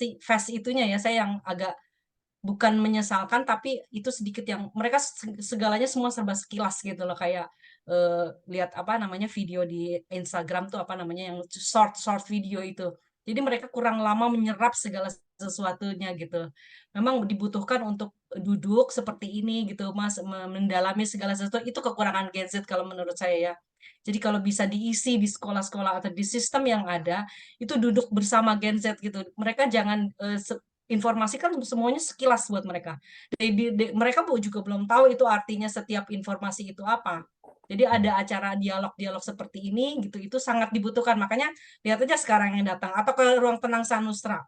itunya ya saya yang agak bukan menyesalkan tapi itu sedikit yang mereka segalanya semua serba sekilas gitu loh kayak lihat apa namanya video di Instagram tuh apa namanya yang short short video itu jadi mereka kurang lama menyerap segala sesuatunya gitu memang dibutuhkan untuk duduk seperti ini gitu Mas mendalami segala sesuatu itu kekurangan Gen Z kalau menurut saya ya jadi kalau bisa diisi di sekolah-sekolah atau di sistem yang ada itu duduk bersama Gen Z gitu mereka jangan informasi kan semuanya sekilas buat mereka. Mereka juga belum tahu itu artinya setiap informasi itu apa. Jadi ada acara dialog-dialog seperti ini gitu itu sangat dibutuhkan. Makanya lihat aja sekarang yang datang atau ke ruang tenang Sanustra.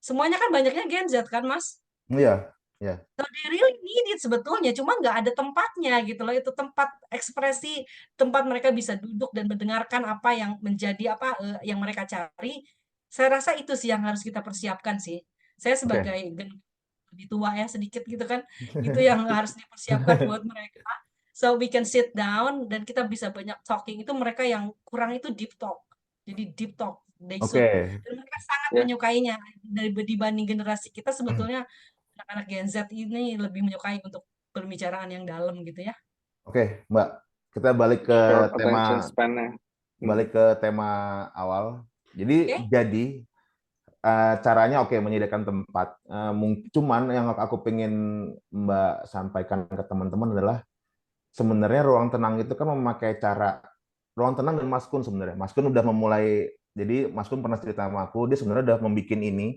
Semuanya kan banyaknya Gen Z kan, Mas? Iya, iya. So they really need it sebetulnya, cuma nggak ada tempatnya gitu loh. Itu tempat ekspresi, tempat mereka bisa duduk dan mendengarkan apa yang menjadi apa yang mereka cari. Saya rasa itu sih yang harus kita persiapkan sih. Saya Oke. sebagai lebih tua ya sedikit gitu kan, itu yang harus dipersiapkan buat mereka. So we can sit down dan kita bisa banyak talking. Itu mereka yang kurang itu deep talk. Jadi deep talk, they should. Oke. Dan mereka sangat Ya. menyukainya dibanding generasi kita sebetulnya anak-anak Gen Z ini lebih menyukai untuk pembicaraan yang dalam gitu ya. Oke, Mbak. Kita Short attention span-nya. balik ke tema awal. Jadi Oke? caranya oke menyediakan tempat. Cuman yang aku pengen Mbak sampaikan ke teman-teman adalah sebenarnya ruang tenang itu kan memakai cara ruang tenang dan Mas Kun sebenarnya. Mas Kun udah memulai jadi Mas Kun pernah cerita sama aku dia sebenarnya udah membuat ini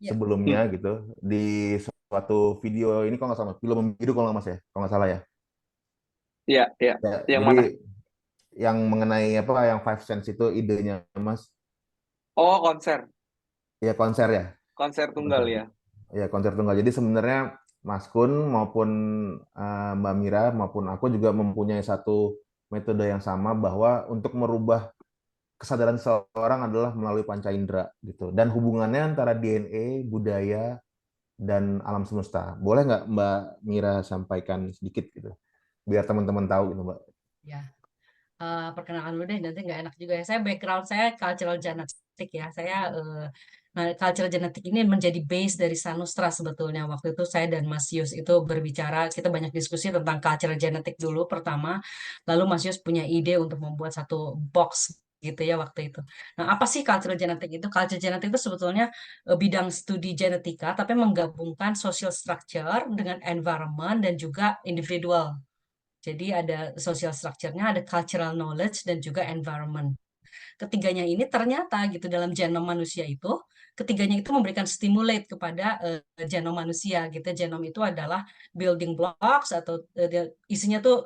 Ya. sebelumnya gitu di suatu video ini kalau nggak salah film biru kalau nggak Mas ya kalau nggak salah ya. Iya, iya. Ya, Yang jadi mana? yang mengenai apa yang Five Sense itu idenya Mas Oh, konser. ya konser ya Konser tunggal konser ya. ya konser tunggal. Jadi sebenarnya Mas Kun maupun Mbak Mira maupun aku juga mempunyai satu metode yang sama bahwa untuk merubah kesadaran seseorang adalah melalui panca indera gitu dan hubungannya antara DNA budaya dan alam semesta. Boleh nggak Mbak Mira sampaikan sedikit gitu biar teman-teman tahu gitu Mbak. Ya. Perkenalan dulu deh, nanti nggak enak juga ya. Saya background saya cultural genetic ya. Nah, cultural genetic ini menjadi base dari Sanustra sebetulnya. Waktu itu saya dan Mas Yus itu berbicara, kita banyak diskusi tentang cultural genetic dulu pertama. Lalu Mas Yus punya ide untuk membuat satu box gitu ya waktu itu. Nah, apa sih cultural genetic itu? Cultural genetic itu sebetulnya bidang studi genetika, tapi menggabungkan social structure dengan environment dan juga individual. Jadi ada social structure-nya, ada cultural knowledge, dan juga environment. Ketiganya ini ternyata gitu dalam genom manusia itu, ketiganya itu memberikan stimulate kepada genom manusia gitu. Genom itu adalah building blocks atau isinya tuh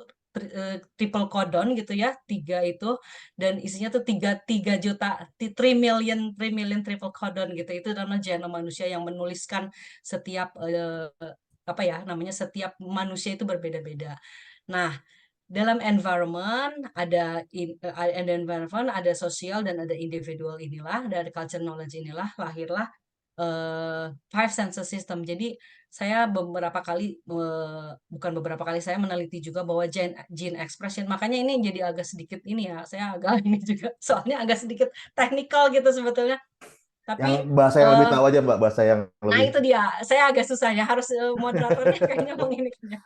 triple codon gitu ya, tiga itu dan isinya tuh tiga juta, 3 million triple codon gitu. Itu dalam genom manusia yang menuliskan setiap apa ya namanya setiap manusia itu berbeda-beda. Nah, dalam environment ada environment, ada sosial dan ada individual inilah dari culture knowledge inilah lahirlah five senses system. Jadi saya beberapa kali bukan beberapa kali saya meneliti juga bahwa gene expression. Makanya ini jadi agak sedikit ini ya. Saya agak ini juga soalnya agak sedikit technical gitu sebetulnya. Yang Tapi bahasa yang lebih eh, tahu aja Mbak, bahasa yang nah lebih. itu dia. Saya agak susah ya harus moderatornya kayaknya mengininya.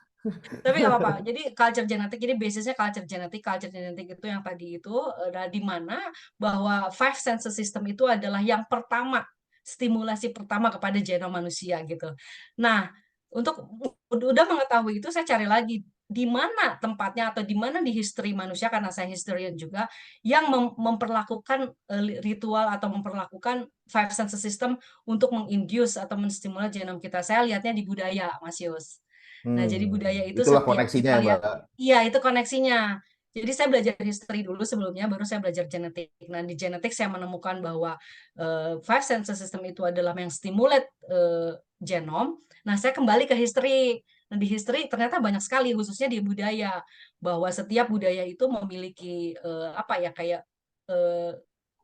Tapi nggak apa-apa. Jadi culture genetik itu yang tadi itu di mana bahwa five senses system itu adalah yang pertama, stimulasi pertama kepada genom manusia gitu. Nah, untuk udah mengetahui itu, saya cari lagi di mana tempatnya atau di mana di history manusia, karena saya historian juga, yang memperlakukan ritual atau memperlakukan five senses system untuk menginduce atau menstimulat genom kita. Saya lihatnya di budaya, Mas Yus. Nah, jadi budaya itu Itulah setiap koneksinya kita ya, Mbak. lihat, iya itu koneksinya. Jadi saya belajar history dulu sebelumnya, baru saya belajar genetik. Nah, di genetik saya menemukan bahwa five senses system itu adalah yang stimulate genom. Nah, saya kembali ke history. Nah, di history ternyata banyak sekali, khususnya di budaya, bahwa setiap budaya itu memiliki apa ya, kayak eh,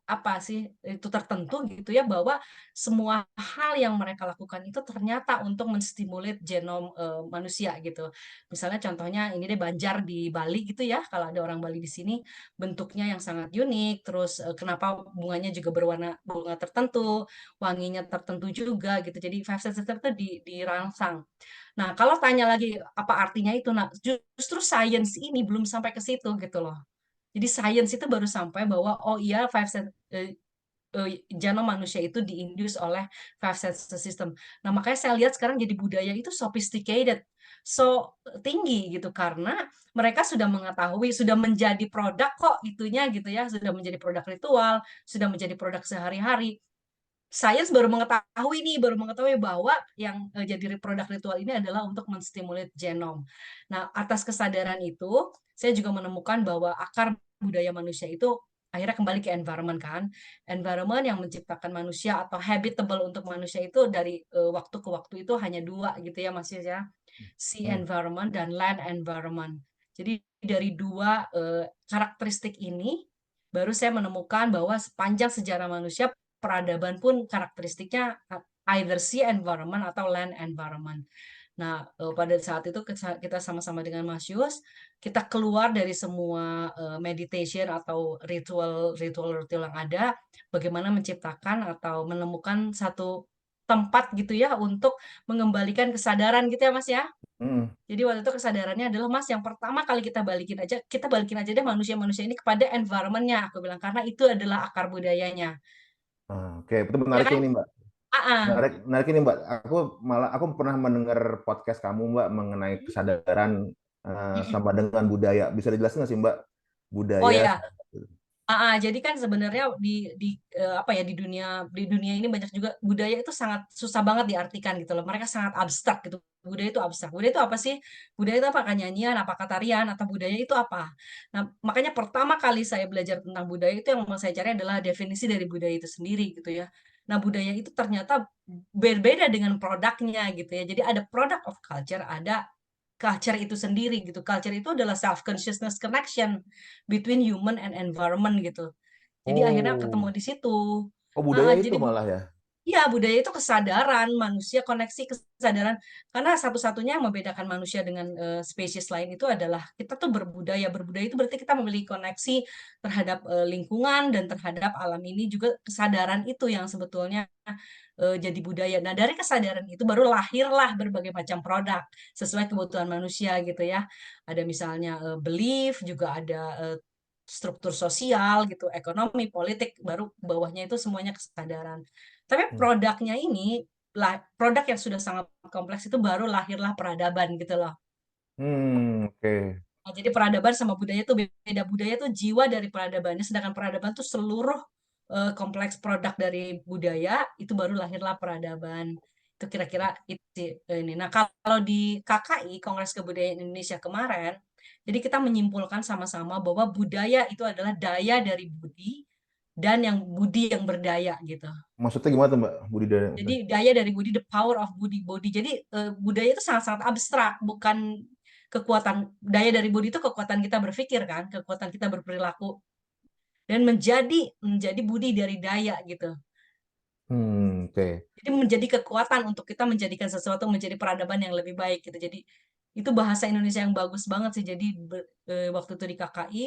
apa sih itu tertentu gitu ya, bahwa semua hal yang mereka lakukan itu ternyata untuk menstimulat genom manusia gitu. Misalnya contohnya ini deh, Banjar di Bali gitu ya, kalau ada orang Bali di sini, bentuknya yang sangat unik, terus kenapa bunganya juga berwarna bunga tertentu, wanginya tertentu juga gitu. Jadi five senses itu dirangsang. Nah, kalau tanya lagi apa artinya itu, nah justru sains ini belum sampai ke situ gitu loh. Jadi sains itu baru sampai bahwa oh iya genom manusia itu diinduce oleh five senses system. Nah, makanya saya lihat sekarang jadi budaya itu sophisticated, so tinggi gitu, karena mereka sudah mengetahui, sudah menjadi produk kok itunya gitu ya, sudah menjadi produk ritual, sudah menjadi produk sehari-hari. Sains baru mengetahui bahwa yang jadi produk ritual ini adalah untuk menstimulat genom. Nah, atas kesadaran itu, saya juga menemukan bahwa akar budaya manusia itu akhirnya kembali ke environment kan. Environment yang menciptakan manusia atau habitable untuk manusia itu dari waktu ke waktu itu hanya dua gitu ya Mas Yus ya. Sea Hmm. environment dan land environment. Jadi dari dua karakteristik ini baru saya menemukan bahwa sepanjang sejarah manusia, peradaban pun karakteristiknya either sea environment atau land environment. Nah, pada saat itu kita sama-sama dengan Mas Yus, kita keluar dari semua meditation atau ritual-ritual yang ada, bagaimana menciptakan atau menemukan satu tempat gitu ya untuk mengembalikan kesadaran gitu ya Mas ya. Hmm. Jadi waktu itu kesadarannya adalah, Mas, yang pertama kali kita balikin aja deh manusia-manusia ini kepada environment-nya, aku bilang, karena itu adalah akar budayanya. Oke, itu Ya menarik kan? ini, Mbak. Ah, Menarik ini, Mbak. Aku pernah mendengar podcast kamu, Mbak, mengenai kesadaran sama dengan budaya. Bisa dijelasin nggak sih, Mbak? oh Budaya. ya, jadi kan sebenarnya apa ya, di dunia ini banyak juga budaya itu sangat susah banget diartikan gitu loh. Mereka sangat abstrak gitu. Budaya itu abstrak. Budaya itu apa sih? Budaya itu apakah nyanyian, apakah tarian, atau budaya itu apa? Nah, makanya pertama kali saya belajar tentang budaya itu yang mau saya cari adalah definisi dari budaya itu sendiri gitu ya. Nah, budaya itu ternyata berbeda dengan produknya gitu ya. Jadi ada product of culture, ada culture itu sendiri gitu. Culture itu adalah self consciousness connection between human and environment gitu. Jadi akhirnya ketemu Oh, di situ. oh budaya itu Jadi malah ya. iya, budaya itu kesadaran manusia, koneksi kesadaran. Karena satu-satunya yang membedakan manusia dengan spesies lain itu adalah kita tuh berbudaya. Berbudaya itu berarti kita memiliki koneksi terhadap lingkungan dan terhadap alam ini juga, kesadaran itu yang sebetulnya jadi budaya. Nah, dari kesadaran itu baru lahirlah berbagai macam produk sesuai kebutuhan manusia gitu ya. Ada misalnya belief, juga ada struktur sosial gitu, ekonomi, politik, baru bawahnya itu semuanya kesadaran. Tapi Hmm. produknya ini, produk yang sudah sangat kompleks itu baru lahirlah peradaban gitu loh. Oke. Nah, jadi peradaban sama budaya itu beda. Budaya itu jiwa dari peradabannya, sedangkan peradaban itu seluruh kompleks produk dari budaya, itu baru lahirlah peradaban. Itu kira-kira itu sih, ini. Nah, kalau di KKI, Kongres Kebudayaan Indonesia kemarin, jadi kita menyimpulkan sama-sama bahwa budaya itu adalah daya dari budi, dan yang budi yang berdaya gitu. Maksudnya gimana tuh, Mbak? Budidaya. Jadi daya dari budi, the power of budi body. Jadi budaya itu sangat-sangat abstrak, bukan kekuatan. Daya dari budi itu kekuatan kita berpikir kan, kekuatan kita berperilaku, dan menjadi budi dari daya gitu. Oke. Jadi menjadi kekuatan untuk kita menjadikan sesuatu menjadi peradaban yang lebih baik gitu. Jadi itu bahasa Indonesia yang bagus banget sih. Jadi waktu itu di KKI,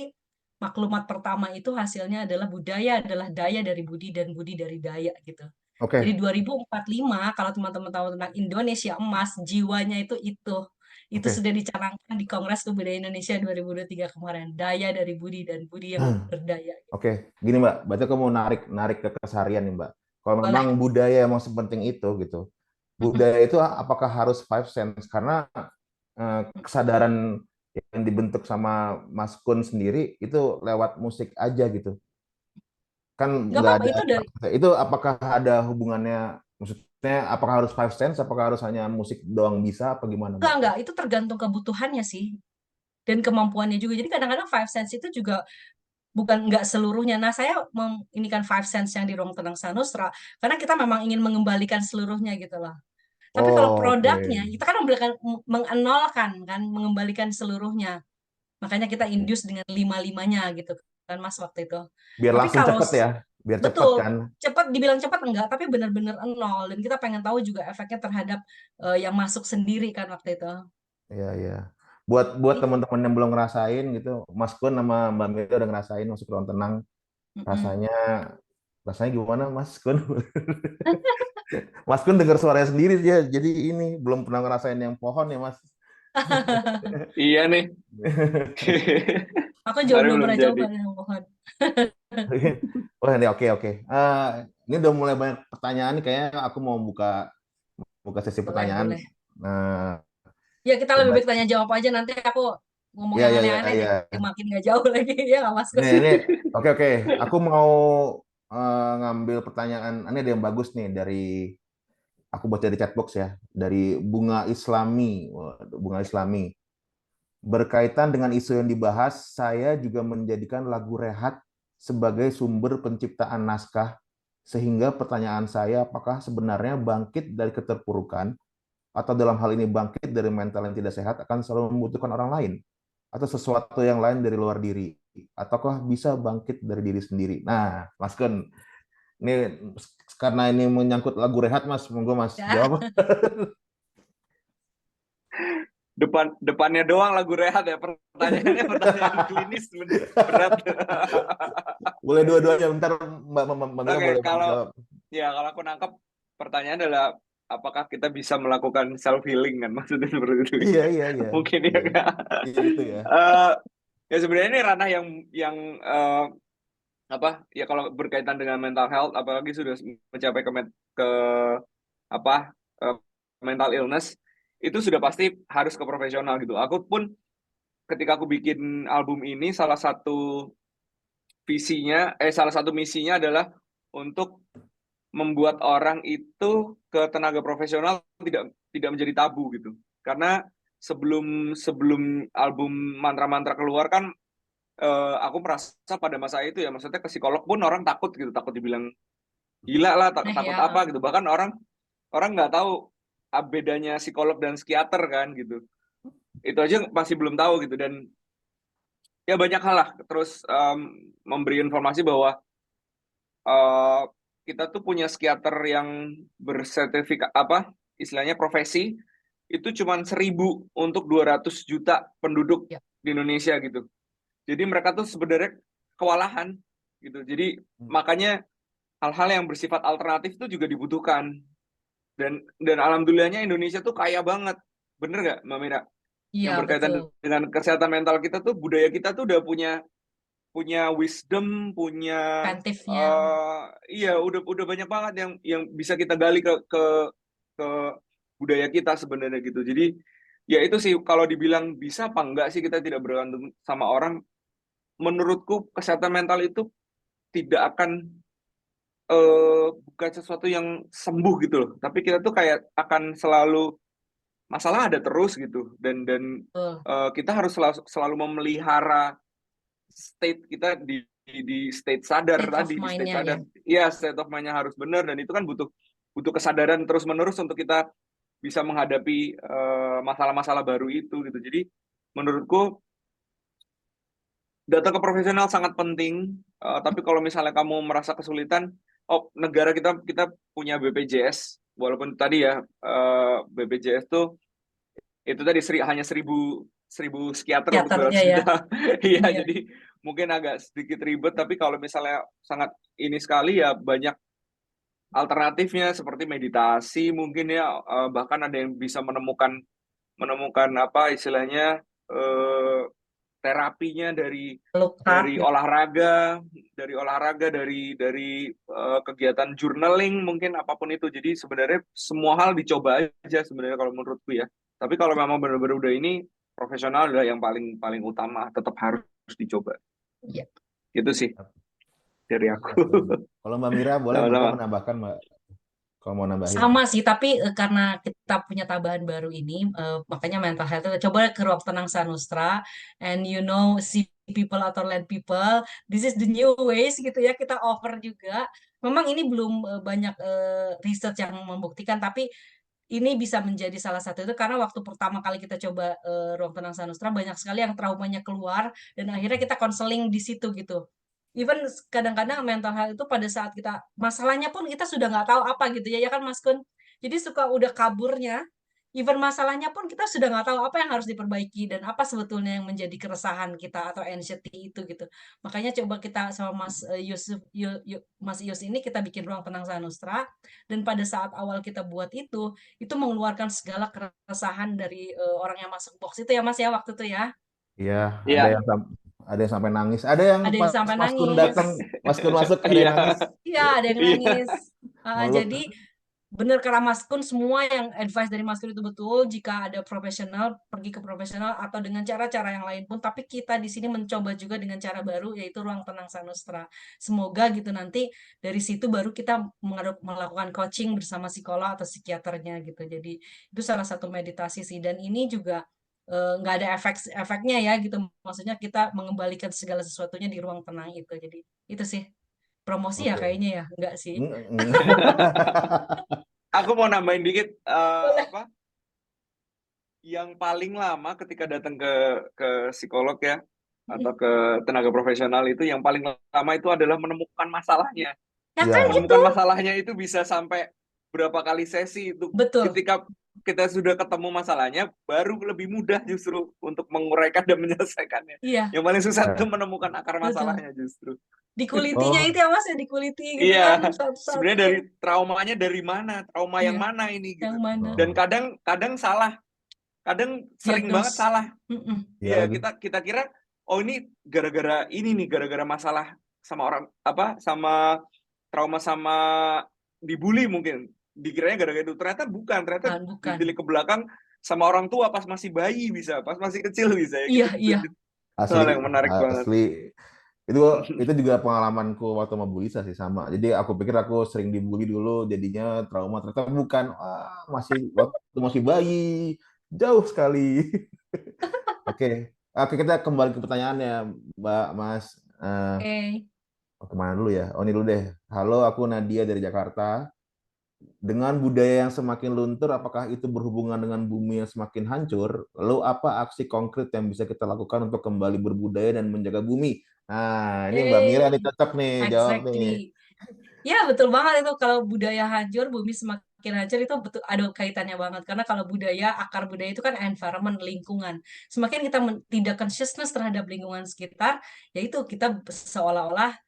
maklumat pertama itu hasilnya adalah budaya adalah daya dari budi dan budi dari daya gitu. Jadi Oke. 2045 kalau teman-teman tahu tentang Indonesia emas, jiwanya itu itu. Itu Oke. sudah dicanangkan di Kongres Kebudayaan Indonesia 2023 kemarin. Daya dari budi dan budi yang berdaya. Oke, gini Mbak, berarti kamu narik narik ke keseharian nih Mbak. Kalau memang Boleh. budaya emang sepenting itu gitu, budaya itu apakah harus five sense? Karena kesadaran yang dibentuk sama Mas Kun sendiri itu lewat musik aja gitu. Kan Nggak nggak apa-apa ada itu dari itu, apakah ada hubungannya, maksudnya apakah harus five sense, apakah harus hanya musik doang bisa apa gimana Mbak? enggak itu tergantung kebutuhannya sih dan kemampuannya juga. Jadi kadang-kadang five sense itu juga bukan nggak seluruhnya. Nah, saya ini kan five sense yang di Ruang Tenang Sanusra karena kita memang ingin mengembalikan seluruhnya gitu loh. Tapi kalau Oh, oke. produknya kita kan mengenolkan kan, mengembalikan seluruhnya. Makanya kita induce dengan lima-limanya gitu kan Mas waktu itu. Biar Tapi langsung kalau cepet ya, biar cepet betul kan. cepat dibilang cepat enggak, tapi benar-benar nol dan kita pengen tahu juga efeknya terhadap yang masuk sendiri kan waktu itu. Iya, iya. Buat Ih, teman-teman yang belum ngerasain gitu, Mas Kun sama Mbak Mira udah ngerasain masuk ruang tenang, mm-mm. rasanya rasanya gimana Mas Kun? Mas Kun dengar suaranya sendiri dia, jadi ini belum pernah ngerasain yang pohon ya Mas. Iya nih. Aku juga Hari belum belum pernah jadi. coba yang pohon. Wah ini oke oke. Ini udah mulai banyak pertanyaan nih, kayaknya aku mau buka buka sesi Boleh, pertanyaan. boleh. Nah, Ya kita lebih coba. baik tanya jawab aja, nanti aku ngomong Ya yang ya ya aneh-aneh ya. jadi makin nggak jauh lagi ya nggak Mas Gun? Ini oke oke. Aku mau ngambil pertanyaan. Ini ada yang bagus nih dari, aku baca dari chatbox ya, dari Bunga Islami. Waduh, Bunga Islami. Berkaitan dengan isu yang dibahas, saya juga menjadikan lagu Rehat sebagai sumber penciptaan naskah, sehingga pertanyaan saya, apakah sebenarnya bangkit dari keterpurukan, atau dalam hal ini bangkit dari mental yang tidak sehat akan selalu membutuhkan orang lain, atau sesuatu yang lain dari luar diri, ataukah bisa bangkit dari diri sendiri? Nah, Mas Kun, ini karena ini menyangkut lagu Rehat, Mas, monggo Mas Ya, jawab. Depannya doang lagu Rehat ya, pertanyaannya pertanyaan klinis berat. Boleh dua-duanya, bentar Mbak Mira Oke, boleh kalau jawab. kalau aku nangkap pertanyaan adalah apakah kita bisa melakukan self healing kan, maksudnya seperti itu. Iya, iya, iya. Mungkin ya Iya, Kak. iya itu ya. Eh, ya sebenarnya ini ranah yang apa ya, kalau berkaitan dengan mental health apalagi sudah mencapai ke apa eh, mental illness, itu sudah pasti harus ke profesional gitu. Aku pun ketika aku bikin album ini, salah satu misinya adalah untuk membuat orang itu ke tenaga profesional tidak tidak menjadi tabu gitu. Karena sebelum sebelum album Mantra-Mantra keluar kan, aku merasa pada masa itu ya, maksudnya ke psikolog pun orang takut gitu, takut dibilang gila lah, takut ya. apa gitu. Bahkan orang orang nggak tahu bedanya psikolog dan psikiater kan gitu. Itu aja masih belum tahu gitu. Dan ya banyak hal lah. Terus memberi informasi bahwa eh, kita tuh punya psikiater yang bersertifikat, apa istilahnya, profesi itu cuma 1.000 untuk 200 juta penduduk Ya. di Indonesia gitu. Jadi mereka tuh sebenarnya kewalahan gitu. Jadi makanya hal-hal yang bersifat alternatif itu juga dibutuhkan. Dan alhamdulillahnya Indonesia tuh kaya banget. Bener nggak Mbak Mira? Iya Yang berkaitan betul. dengan kesehatan mental kita tuh, budaya kita tuh udah punya punya wisdom, punya Preventifnya. iya, udah banyak banget yang bisa kita gali ke budaya kita sebenarnya gitu. Jadi ya itu sih, kalau dibilang bisa apa enggak sih kita tidak bergantung sama orang, menurutku kesehatan mental itu tidak akan bukan sesuatu yang sembuh gitu loh. Tapi kita tuh kayak akan selalu, masalah ada terus gitu, dan Betul. kita harus selalu memelihara state kita di state sadar State of tadi, di state mind-nya ya. sadar. Iya, state of mind-nya harus benar, dan itu kan butuh butuh kesadaran terus menerus untuk kita bisa menghadapi masalah-masalah baru itu gitu. Jadi menurutku datang ke profesional sangat penting. Tapi kalau misalnya kamu merasa kesulitan, oh, negara kita kita punya BPJS, walaupun tadi ya, BPJS tuh itu tadi hanya 1.000 psikiater untuk Teaternya 200 ya. juta. Iya, Iya. jadi mungkin agak sedikit ribet, tapi kalau misalnya sangat ini sekali ya, banyak alternatifnya seperti meditasi mungkin ya, bahkan ada yang bisa menemukan menemukan apa istilahnya, terapinya dari Luka. olahraga, dari kegiatan journaling mungkin apapun itu. Jadi sebenarnya semua hal dicoba aja sebenarnya kalau menurutku ya. Tapi kalau memang benar-benar udah ini profesional adalah yang paling paling utama, tetap harus dicoba. Ya. Gitu sih dari Iya, aku. setuju. Kalau Mbak Mira boleh Sama-sama. menambahkan Mbak, kalau mau nambahin. Sama sih, tapi karena kita punya tambahan baru ini, makanya mental health itu coba ke Ruang Tenang Sanustra, and you know, see people atau land people, this is the new ways gitu ya, kita offer juga. Memang ini belum banyak research yang membuktikan, tapi ini bisa menjadi salah satu itu karena waktu pertama kali kita coba Ruang Tenang Sanustra banyak sekali yang traumanya keluar dan akhirnya kita konseling di situ gitu. Even kadang-kadang mental health itu pada saat kita masalahnya pun kita sudah nggak tahu apa gitu ya, ya kan Mas Kun? Jadi suka udah kaburnya, even masalahnya pun kita sudah nggak tahu apa yang harus diperbaiki dan apa sebetulnya yang menjadi keresahan kita atau anxiety itu gitu. Makanya coba kita sama Mas Mas Yus ini kita bikin Ruang Tenang Sanustra dan pada saat awal kita buat itu mengeluarkan segala keresahan dari orang yang masuk box itu ya Mas ya waktu itu ya. Iya, Iya, ada yang sampai nangis, ada yang Ada yang pas sampai Mas Kun nangis. datang, Mas Kun masuk ada yang iya, nangis, Iya, ada yang iya. nangis. meluk. Jadi benar karena Mas Kun semua yang advice dari Mas Kun itu betul. Jika ada profesional, pergi ke profesional atau dengan cara-cara yang lain pun. Tapi kita di sini mencoba juga dengan cara baru yaitu Ruang Tenang Sanustra. Semoga gitu nanti dari situ baru kita melakukan coaching bersama psikolog atau psikiaternya gitu. Jadi itu salah satu meditasi sih. Dan ini juga nggak ada efeknya ya gitu. Maksudnya kita mengembalikan segala sesuatunya di ruang tenang itu. Jadi itu sih. Promosi ya Oke. kayaknya ya, enggak sih. Aku mau nambahin dikit Boleh. apa yang paling lama ketika datang ke psikolog ya atau ke tenaga profesional itu yang paling lama itu adalah menemukan masalahnya. Ya Iya, kan itu. Menemukan masalahnya itu bisa sampai berapa kali sesi itu. Betul, Ketika kita sudah ketemu masalahnya, baru lebih mudah justru untuk menguraikan dan menyelesaikannya. iya, Yang paling susah itu iya. menemukan akar betul. masalahnya justru. Dikulitinya itu Oh, ya Mas ya, dikuliti gitu Iya, kan sebenarnya satu-satu. dari traumanya dari mana, trauma yang Iya, mana ini yang gitu. mana? Dan oh, kadang salah, kadang sering banget Diagnose. salah. Mm-mm. iya Iya, lagi. kita kira oh ini gara-gara ini nih, gara-gara masalah sama orang apa sama trauma sama dibully mungkin. Dikiranya gara-gara itu. Ternyata bukan, ternyata Bukan. ditilik ke belakang sama orang tua pas masih bayi bisa, pas masih kecil bisa ya Iya, gitu-gitu. iya. Asli, Hal yang menarik banget. asli. Itu juga pengalamanku waktu sama Bu Lisa sih sama. Jadi aku pikir aku sering dibully dulu, jadinya trauma. Ternyata bukan. Masih waktu masih bayi, jauh sekali. Oke, oke kita kembali ke pertanyaannya, Mbak Mas. Oke. Kemana dulu ya? Oh ini dulu deh. Halo, aku Nadia dari Jakarta. Dengan budaya yang semakin luntur, apakah itu berhubungan dengan bumi yang semakin hancur? Lalu apa aksi konkret yang bisa kita lakukan untuk kembali berbudaya dan menjaga bumi? Nah, ini Mbak Mira nih Hey, cocok nih jawab nih. exactly. Ya, betul banget itu kalau budaya hancur, bumi semakin hancur itu betul ada kaitannya banget. Karena kalau budaya, akar budaya itu kan environment, lingkungan. Semakin kita tidak consciousness terhadap lingkungan sekitar, yaitu kita seolah-olah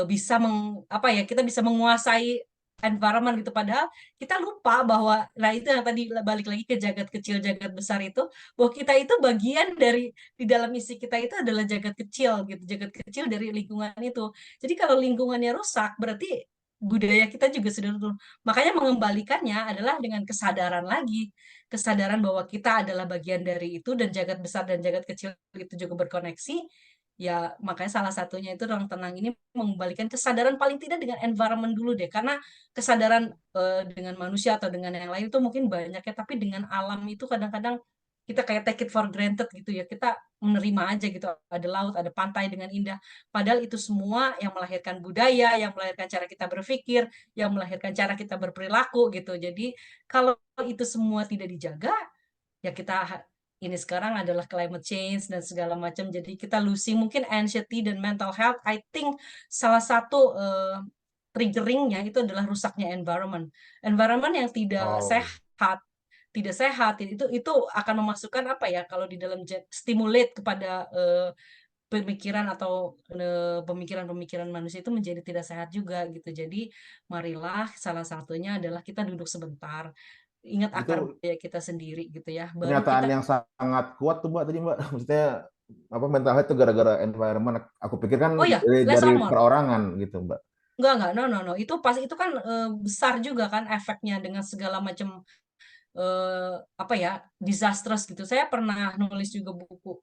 bisa apa ya, kita bisa menguasai environment gitu. Padahal kita lupa bahwa, nah itu yang tadi balik lagi ke jagat kecil, jagat besar itu, bahwa kita itu bagian dari di dalam isi kita itu adalah jagat kecil gitu, jagat kecil dari lingkungan itu. Jadi kalau lingkungannya rusak, berarti budaya kita juga sudah turun. Makanya mengembalikannya adalah dengan kesadaran lagi. Kesadaran bahwa kita adalah bagian dari itu dan jagat besar dan jagat kecil itu juga berkoneksi. Ya, makanya salah satunya itu ruang tenang ini mengembalikan kesadaran paling tidak dengan environment dulu deh. Karena kesadaran dengan manusia atau dengan yang lain itu mungkin banyak ya, tapi dengan alam itu kadang-kadang kita kayak take it for granted gitu ya. Kita menerima aja gitu. Ada laut, ada pantai dengan indah. Padahal itu semua yang melahirkan budaya, yang melahirkan cara kita berpikir, yang melahirkan cara kita berperilaku gitu. Jadi kalau itu semua tidak dijaga, ya kita ini sekarang adalah climate change dan segala macam. Jadi kita losing mungkin anxiety dan mental health. I think salah satu triggeringnya itu adalah rusaknya environment. Environment yang Oh, tidak sehat itu akan memasukkan apa ya kalau di dalam stimulate kepada pemikiran atau pemikiran-pemikiran manusia itu menjadi tidak sehat juga gitu. Jadi marilah salah satunya adalah kita duduk sebentar, ingat akar itu budaya kita sendiri gitu ya. Baru pernyataan kita yang sangat kuat tuh Mbak tadi Mbak. Maksudnya mental health itu gara-gara environment. Aku pikir kan Oh ya, dari, less or more. perorangan gitu, Mbak. Enggak, no, no, no. Itu pas itu kan besar juga kan efeknya dengan segala macam apa ya, disastrous gitu. Saya pernah nulis juga buku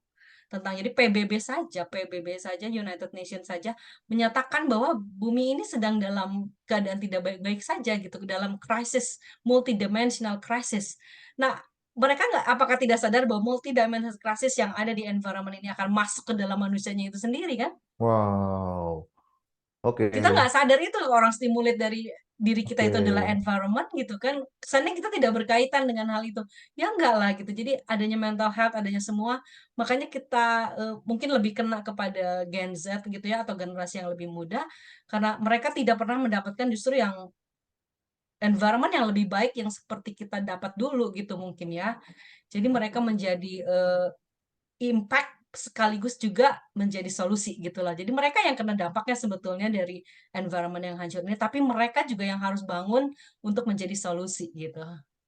tentang jadi PBB saja United Nations saja menyatakan bahwa bumi ini sedang dalam keadaan tidak baik-baik saja gitu, dalam krisis, multidimensional crisis. Nah, mereka nggak apakah tidak sadar bahwa multidimensional crisis yang ada di environment ini akan masuk ke dalam manusianya itu sendiri kan? Wow. Oke. Kita nggak sadar itu orang stimulate dari diri kita itu adalah Oke. environment gitu kan, kesannya kita tidak berkaitan dengan hal itu, ya enggak lah gitu. Jadi adanya mental health, adanya semua, makanya kita mungkin lebih kena kepada Gen Z gitu ya, atau generasi yang lebih muda, karena mereka tidak pernah mendapatkan justru yang environment yang lebih baik yang seperti kita dapat dulu gitu mungkin ya. Jadi mereka menjadi impact sekaligus juga menjadi solusi gitulah. Jadi mereka yang kena dampaknya sebetulnya dari environment yang hancur ini, tapi mereka juga yang harus bangun untuk menjadi solusi gitu.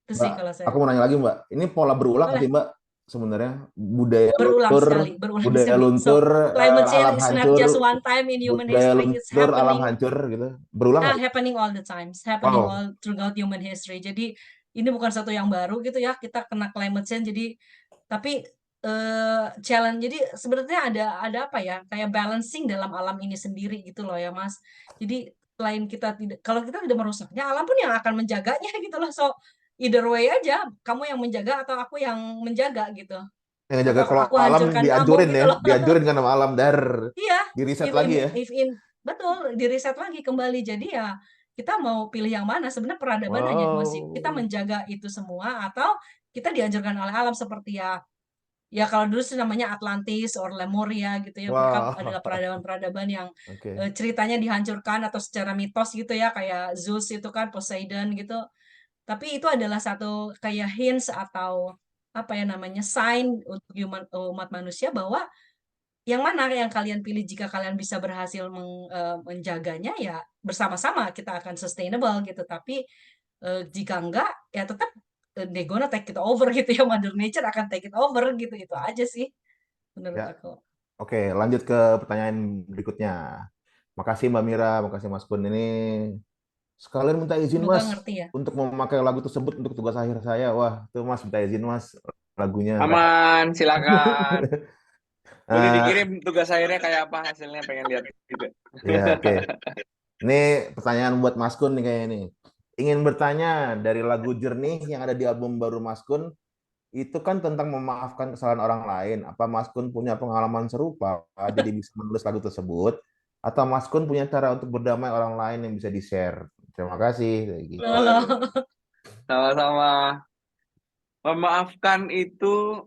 Itu sih Mbak, kalau aku saya. mau nanya lagi, Mbak. Ini pola berulang nggak Boleh, sih, Mbak? Sebenarnya budaya berulang luntur, sekali, berulang budaya sekali. So, luntur, climate change alam is not hancur, just one time in human budaya history, it's luntur, alam happening hancur gitu. Berulang nggak? happening all the times, happening Wow. all throughout human history. Jadi ini bukan satu yang baru gitu ya, kita kena climate change. Jadi tapi challenge. Jadi sebenarnya ada apa ya? Kayak balancing dalam alam ini sendiri gitu loh ya, Mas. Jadi selain kita tidak kalau kita tidak merusaknya, alam pun yang akan menjaganya gitu loh. So either way aja, kamu yang menjaga atau aku yang menjaga gitu. Yang jaga Atau kalau aku alam hancurkan kamu dihancurin gitu ya, loh. dihancurin kan sama alam dar Iya, di reset if in, lagi ya. if in betul di riset lagi kembali. Jadi ya kita mau pilih yang mana? Sebenarnya peradaban hanya dua sih. Kita Wow. menjaga itu semua atau kita dianjurkan oleh alam seperti ya ya kalau dulu sih namanya Atlantis or Lemuria gitu ya. Mereka adalah Wah. peradaban-peradaban yang Oke. ceritanya dihancurkan atau secara mitos gitu ya kayak Zeus itu kan Poseidon gitu. Tapi itu adalah satu kayak hints atau apa ya namanya sign untuk umat manusia bahwa yang mana yang kalian pilih jika kalian bisa berhasil menjaganya ya bersama-sama kita akan sustainable gitu. Tapi jika enggak ya tetap they gonna take it over gitu ya, Mother Nature akan take it over gitu. Itu aja sih menurut Ya. aku. Oke, lanjut ke pertanyaan berikutnya. Makasih Mbak Mira, makasih Mas Kun. Ini sekalian minta izin Semoga Mas ngerti ya. untuk memakai lagu tersebut untuk tugas akhir saya. Wah, tuh Mas minta izin Mas lagunya. Aman, silakan. Boleh Eh, dikirim tugas akhirnya kayak apa hasilnya, pengen lihat juga. ya, oke. Ini pertanyaan buat Mas Kun nih kayaknya nih. Ingin bertanya dari lagu Jernih yang ada di album baru Mas Kun, itu kan tentang memaafkan kesalahan orang lain. Apa Mas Kun punya pengalaman serupa jadi bisa menulis lagu tersebut? Atau Mas Kun punya cara untuk berdamai orang lain yang bisa di-share? Terima kasih. Kayak gitu. Loh, loh. Waduh, sama-sama. Memaafkan itu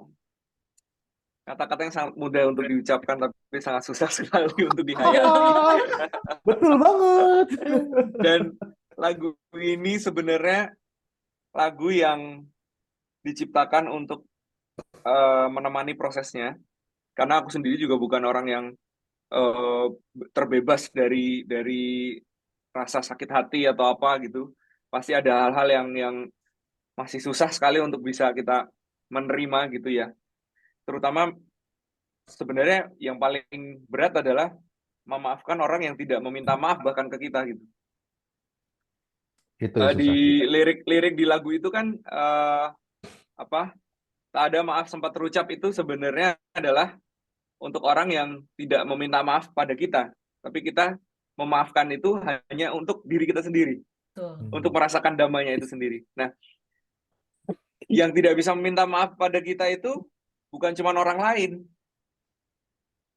kata-kata yang sangat mudah untuk diucapkan, tapi sangat susah sekali untuk dihayati. Betul banget. Dan lagu ini sebenarnya lagu yang diciptakan untuk menemani prosesnya. Karena aku sendiri juga bukan orang yang eh, terbebas dari rasa sakit hati atau apa gitu. Pasti ada hal-hal yang masih susah sekali untuk bisa kita menerima gitu ya. Terutama sebenarnya yang paling berat adalah memaafkan orang yang tidak meminta maaf bahkan ke kita gitu. Itu yang Di susah sih. lirik-lirik di lagu itu kan apa? Tak ada maaf sempat terucap itu sebenarnya adalah untuk orang yang tidak meminta maaf pada kita, tapi kita memaafkan itu hanya untuk diri kita sendiri, Tuh. untuk merasakan damainya itu sendiri. Nah, yang tidak bisa meminta maaf pada kita itu bukan cuma orang lain,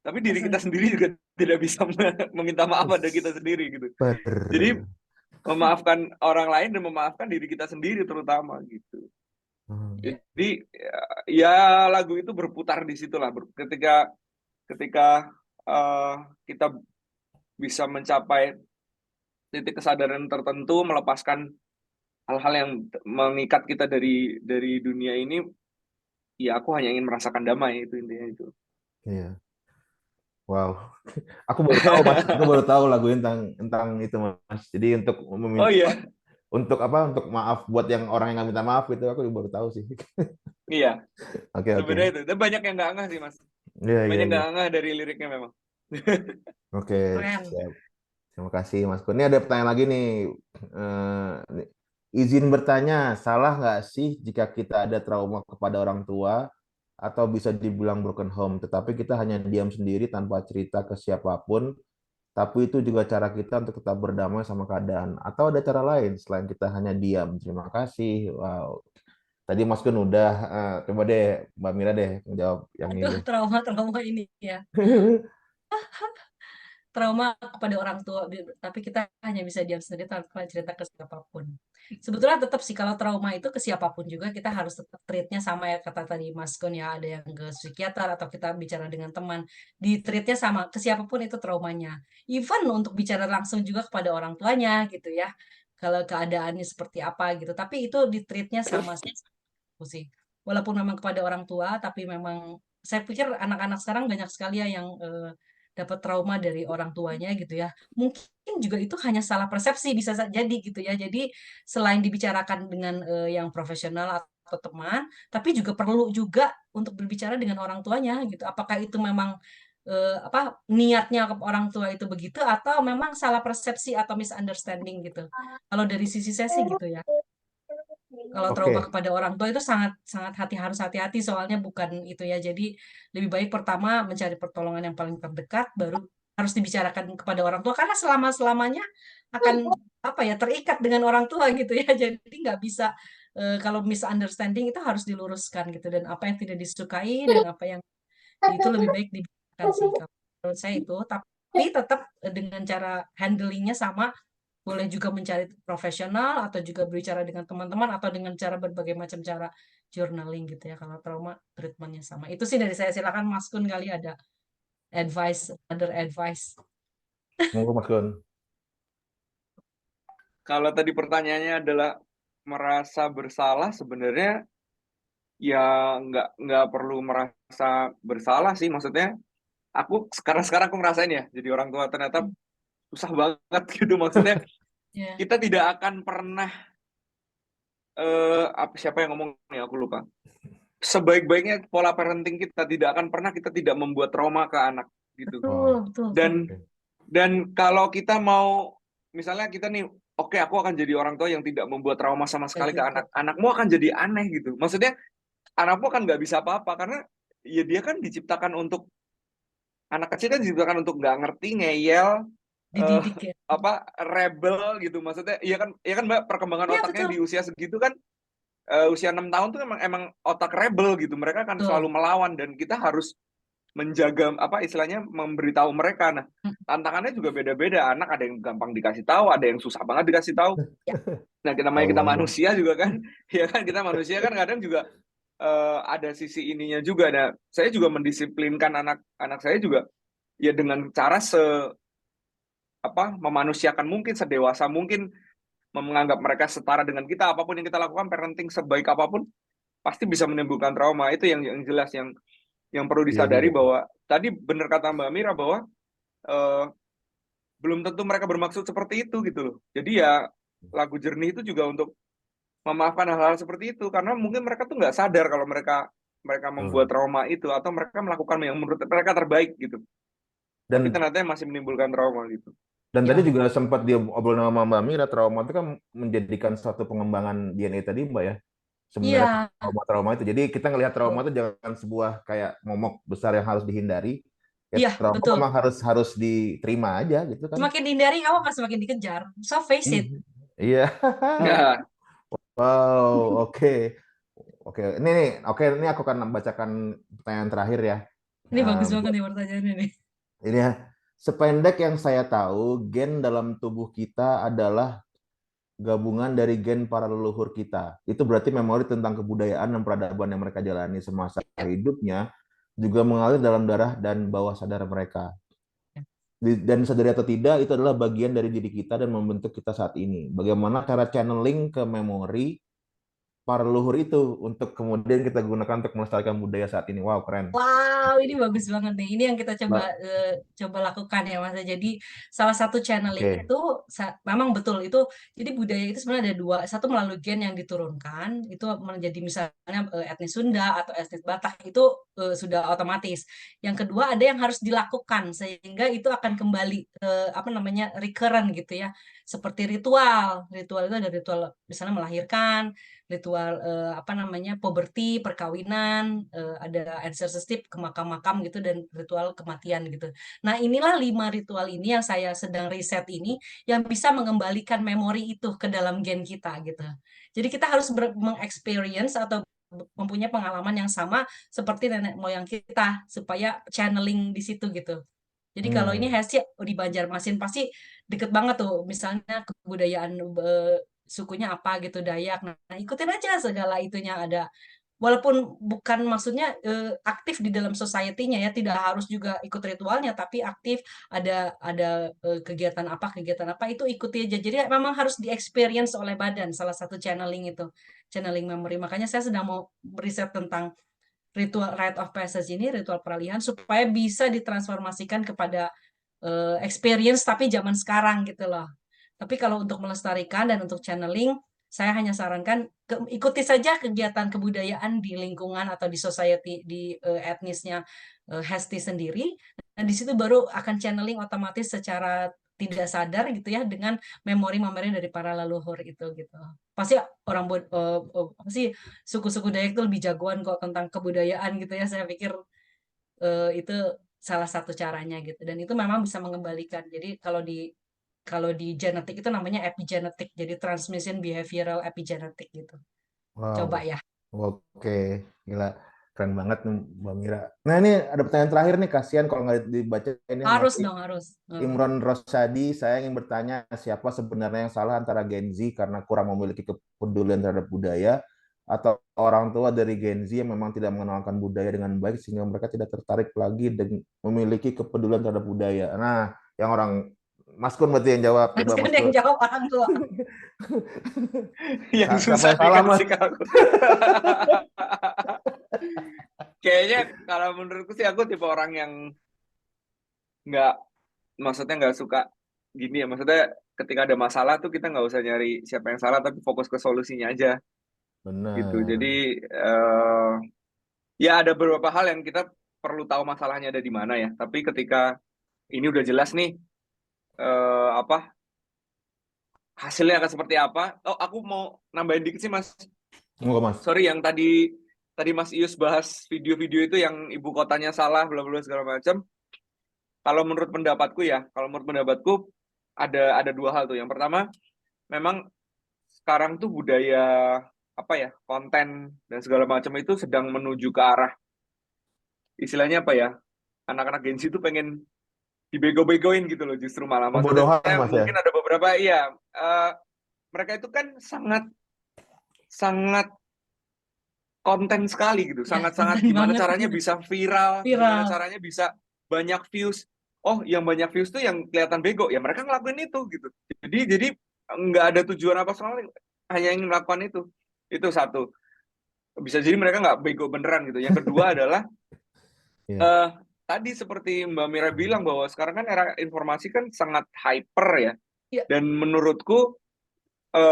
tapi diri kita sendiri juga tidak bisa meminta maaf pada kita sendiri gitu. Jadi Super. memaafkan orang lain dan memaafkan diri kita sendiri terutama gitu. Jadi ya lagu itu berputar di situlah. Ketika kita bisa mencapai titik kesadaran tertentu, melepaskan hal-hal yang mengikat kita dari dunia ini, ya aku hanya ingin merasakan damai itu intinya itu. Iya. Wow. Aku baru tahu Mas, aku baru tahu lagu tentang itu Mas. Jadi untuk Oh meminta iya, untuk apa? Untuk maaf buat yang orang yang nggak minta maaf itu aku baru tahu sih. iya. Oke, oke. Sebenarnya itu. Dan banyak yang nggak ngeh sih, Mas. Iya, iya, Banyak iya. nggak ngeh dari liriknya memang. Oke, Keren. siap. Terima kasih, Mas Kur. Ini ada pertanyaan lagi nih. Izin bertanya, salah nggak sih jika kita ada trauma kepada orang tua atau bisa dibilang broken home, tetapi kita hanya diam sendiri tanpa cerita ke siapapun, tapi itu juga cara kita untuk tetap berdamai sama keadaan. Atau ada cara lain selain kita hanya diam? Terima kasih. Wow. Tadi Mas Kun udah, coba deh Mbak Mira deh menjawab yang ini Aduh, deh. trauma-trauma ini ya. Trauma kepada orang tua, tapi kita hanya bisa diam sendiri tanpa cerita ke siapapun. Sebetulnya tetap sih kalau trauma itu ke siapapun juga kita harus tetap treatnya sama ya kata tadi Mas Gun ya, ada yang ke psikiater atau kita bicara dengan teman, di treatnya sama ke siapapun itu traumanya. Even untuk bicara langsung juga kepada orang tuanya gitu ya. Kalau keadaannya seperti apa gitu, tapi itu di treatnya sama sih. Walaupun memang kepada orang tua, tapi memang saya pikir anak-anak sekarang banyak sekali ya yang dapat trauma dari orang tuanya gitu ya. Mungkin juga itu hanya salah persepsi bisa jadi gitu ya. Jadi selain dibicarakan dengan yang profesional atau teman, tapi juga perlu juga untuk berbicara dengan orang tuanya gitu. Apakah itu memang apa niatnya ke orang tua itu begitu atau memang salah persepsi atau misunderstanding gitu. Kalau dari sisi saya sih gitu ya. Kalau trauma Oke, kepada orang tua itu sangat sangat harus hati-hati soalnya bukan itu ya. Jadi lebih baik pertama mencari pertolongan yang paling terdekat, baru harus dibicarakan kepada orang tua karena selama-selamanya akan apa ya terikat dengan orang tua gitu ya. Jadi nggak bisa kalau misunderstanding itu harus diluruskan gitu dan apa yang tidak disukai dan apa yang itu lebih baik dibicarakan sih kalau menurut saya itu. Tapi tetap dengan cara handlingnya sama boleh juga mencari profesional atau juga berbicara dengan teman-teman atau dengan cara berbagai macam cara journaling gitu ya kalau trauma treatmentnya sama. Itu sih dari saya silakan Mas Kun kali ada advice, other advice. monggo Mas Kun. Kalau tadi pertanyaannya adalah merasa bersalah, sebenarnya ya nggak perlu merasa bersalah sih. Maksudnya aku sekarang aku ngerasain ya jadi orang tua ternyata susah banget gitu. Maksudnya Ya, kita tidak akan pernah siapa yang ngomong nih aku lupa. Sebaik-baiknya pola parenting kita tidak akan pernah kita tidak membuat trauma ke anak gitu. betul, Wow. betul, betul. Dan dan kalau kita mau misalnya kita nih oke aku akan jadi orang tua yang tidak membuat trauma sama Ya, sekali ke gitu. anak. Anakmu akan jadi aneh gitu. Maksudnya anakmu kan nggak bisa apa-apa karena ya dia kan diciptakan untuk anak kecil kan diciptakan untuk nggak ngerti ngeyel eh, Dididik ya. apa rebel gitu maksudnya iya kan Mbak perkembangan Iya, otaknya betul. di usia segitu kan usia 6 tahun tuh emang otak rebel gitu mereka akan selalu Betul. melawan dan kita harus menjaga apa istilahnya memberitahu mereka. Nah, Mm, tantangannya juga beda-beda. Anak ada yang gampang dikasih tahu, ada yang susah banget dikasih tahu. ya, Nah, kita namanya Tahu kita banget. manusia juga kan, ya kan kita manusia kan kadang juga ada sisi ininya juga. Nah, saya juga mendisiplinkan anak-anak saya juga ya dengan cara apa memanusiakan mungkin sedewasa mungkin menganggap mereka setara dengan kita apapun yang kita lakukan parenting sebaik apapun pasti bisa menimbulkan trauma itu yang jelas yang perlu Iya juga disadari sih. bahwa tadi benar kata Mbak Mira bahwa eh, belum tentu mereka bermaksud seperti itu gitu loh. Jadi ya lagu Jernih itu juga untuk memaafkan hal-hal seperti itu karena mungkin mereka tuh nggak sadar kalau mereka mereka membuat Betul. trauma itu atau mereka melakukan yang menurut mereka terbaik gitu. Tapi Dan ternyata masih menimbulkan trauma gitu. tadi ya. juga sempat dia obrol sama Mbak Mira, trauma itu kan menjadikan suatu pengembangan DNA tadi Mbak ya. Sebenarnya Iya, trauma-trauma itu. Jadi kita ngelihat trauma betul. itu jangan sebuah kayak momok besar yang harus dihindari. Ya Iya, trauma betul. memang harus harus diterima aja gitu kan. Semakin dihindari, kamu akan semakin dikejar. So face it. Ih, iya. Ya, Wow, oke. Oke, ini nih, oke ini aku akan bacakan pertanyaan terakhir ya. Ini Nah, bagus banget nih pertanyaannya nih. ini ya, sependek yang saya tahu, gen dalam tubuh kita adalah gabungan dari gen para leluhur kita. Itu berarti memori tentang kebudayaan dan peradaban yang mereka jalani semasa hidupnya juga mengalir dalam darah dan bawah sadar mereka. Dan sadari atau tidak, itu adalah bagian dari diri kita dan membentuk kita saat ini. Bagaimana cara channeling ke memori para leluhur itu untuk kemudian kita gunakan untuk melestarikan budaya saat ini. Wow, keren. Wow, ini bagus banget nih. Ini yang kita coba Mbak, coba lakukan ya, Mas. Jadi salah satu channeling oke. itu memang betul itu. Jadi budaya itu sebenarnya ada dua. Satu melalui gen yang diturunkan, itu menjadi misalnya etnis Sunda atau etnis Batak itu sudah otomatis. Yang kedua ada yang harus dilakukan sehingga itu akan kembali apa namanya recurrent gitu ya. Seperti ritual. Ritual itu ada ritual misalnya melahirkan, ritual apa namanya puberti, perkawinan, ada ancestry ke makam-makam gitu dan ritual kematian gitu. Nah, inilah 5 ritual ini yang saya sedang riset ini yang bisa mengembalikan memori itu ke dalam gen kita gitu. Jadi kita harus mengexperience atau mempunyai pengalaman yang sama seperti nenek moyang kita supaya channeling di situ gitu. Jadi kalau ini Hmm. Hesti di Banjarmasin pasti deket banget tuh, misalnya kebudayaan sukunya apa gitu Dayak. Nah, ikutin aja segala itunya ada. Walaupun bukan maksudnya aktif di dalam society-nya ya, tidak harus juga ikut ritualnya, tapi aktif ada kegiatan apa itu ikuti aja. Jadi memang harus di-experience oleh badan salah satu channeling itu, channeling memory. Makanya saya sedang mau riset tentang ritual rite of passage ini, ritual peralihan supaya bisa ditransformasikan kepada experience tapi zaman sekarang gitu loh. Tapi kalau untuk melestarikan dan untuk channeling, saya hanya sarankan ikuti saja kegiatan kebudayaan di lingkungan atau di society di etnisnya Hesti sendiri. Dan di situ baru akan channeling otomatis secara tidak sadar gitu ya dengan memori-memori dari para leluhur itu gitu. Pasti orang apa sih suku-suku Dayak itu lebih jagoan kok tentang kebudayaan gitu ya. Saya pikir itu salah satu caranya gitu. Dan itu memang bisa mengembalikan. Jadi kalau di genetik itu namanya epigenetik. Jadi transmission behavioral epigenetik gitu. Wow. Coba ya. Oke, gila. Keren banget nih, Mbak Mira. Nah, ini ada pertanyaan terakhir nih, kasihan kalau nggak dibaca ini sama Harus dong, harus. Imron Rosadi. Saya ingin bertanya, siapa sebenarnya yang salah antara Gen Z karena kurang memiliki kepedulian terhadap budaya, atau orang tua dari Gen Z yang memang tidak mengenalkan budaya dengan baik sehingga mereka tidak tertarik lagi dan memiliki kepedulian terhadap budaya. Nah, yang orang Mas Kun berarti yang jawab. Coba Pasti Mas yang Kun. jawab orang tua. Yang Siapa susah yang salah, Mas? dikasih ke aku. Kayaknya kalau menurutku sih aku tipe orang yang nggak, maksudnya nggak suka gini ya. Maksudnya ketika ada masalah tuh kita nggak usah nyari siapa yang salah, tapi fokus ke solusinya aja gitu. Benar. Jadi ya ada beberapa hal yang kita perlu tahu masalahnya ada di mana ya. Tapi ketika ini udah jelas nih apa hasilnya akan seperti apa. Oh, aku mau nambahin dikit sih Mas. Enggak, Mas. Sorry, yang tadi Mas Ius bahas video-video itu yang ibu kotanya salah, bla bla segala macam. Kalau menurut pendapatku ada dua hal tuh. Yang pertama, memang sekarang tuh budaya apa ya, konten dan segala macam itu sedang menuju ke arah istilahnya apa ya? Anak-anak Gen Z itu pengen dibego-begoin gitu loh, justru malah. Pembodohan, Maksudnya Mas ya. mungkin ada beberapa mereka itu kan sangat sangat konten sekali gitu, Ya, sangat-sangat konten gimana banget. caranya bisa viral, gimana Viral. caranya bisa banyak views. Oh, yang banyak views tuh yang kelihatan bego, ya mereka ngelakuin itu gitu. Jadi nggak ada tujuan apa sekali, hanya ingin melakukan itu. Itu satu. Bisa jadi mereka nggak bego beneran gitu. Yang kedua adalah Iya. tadi seperti Mbak Mira bilang bahwa sekarang kan era informasi kan sangat hyper ya. Ya. Dan menurutku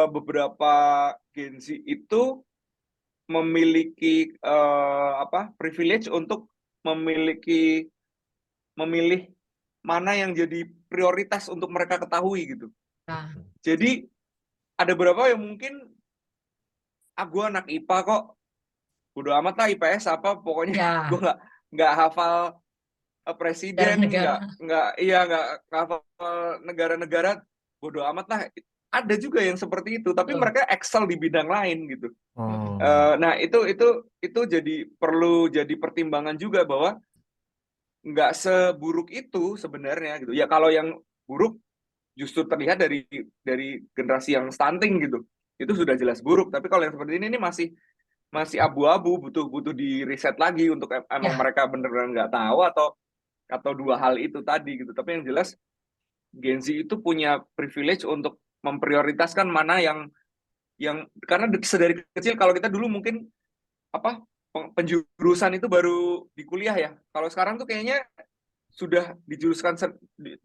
beberapa Gen Z itu memiliki privilege untuk memilih mana yang jadi prioritas untuk mereka ketahui gitu. Nah, Jadi ada beberapa yang mungkin gue anak IPA kok, bodo amat lah IPS apa, pokoknya ya, gue nggak hafal dari presiden, negara. nggak hafal negara-negara, bodo amat lah. Ada juga yang seperti itu, tapi mereka excel di bidang lain gitu. Oh. Nah itu perlu jadi pertimbangan juga bahwa nggak seburuk itu sebenarnya gitu. Ya kalau yang buruk justru terlihat dari generasi yang stunting gitu. Itu sudah jelas buruk. Tapi kalau yang seperti ini masih abu-abu, butuh di riset lagi untuk emang Ya, mereka benar-benar nggak tahu atau dua hal itu tadi gitu. Tapi yang jelas Gen Z itu punya privilege untuk memprioritaskan mana yang karena sedari kecil kalau kita dulu mungkin apa penjurusan itu baru di kuliah ya. Kalau sekarang tuh kayaknya sudah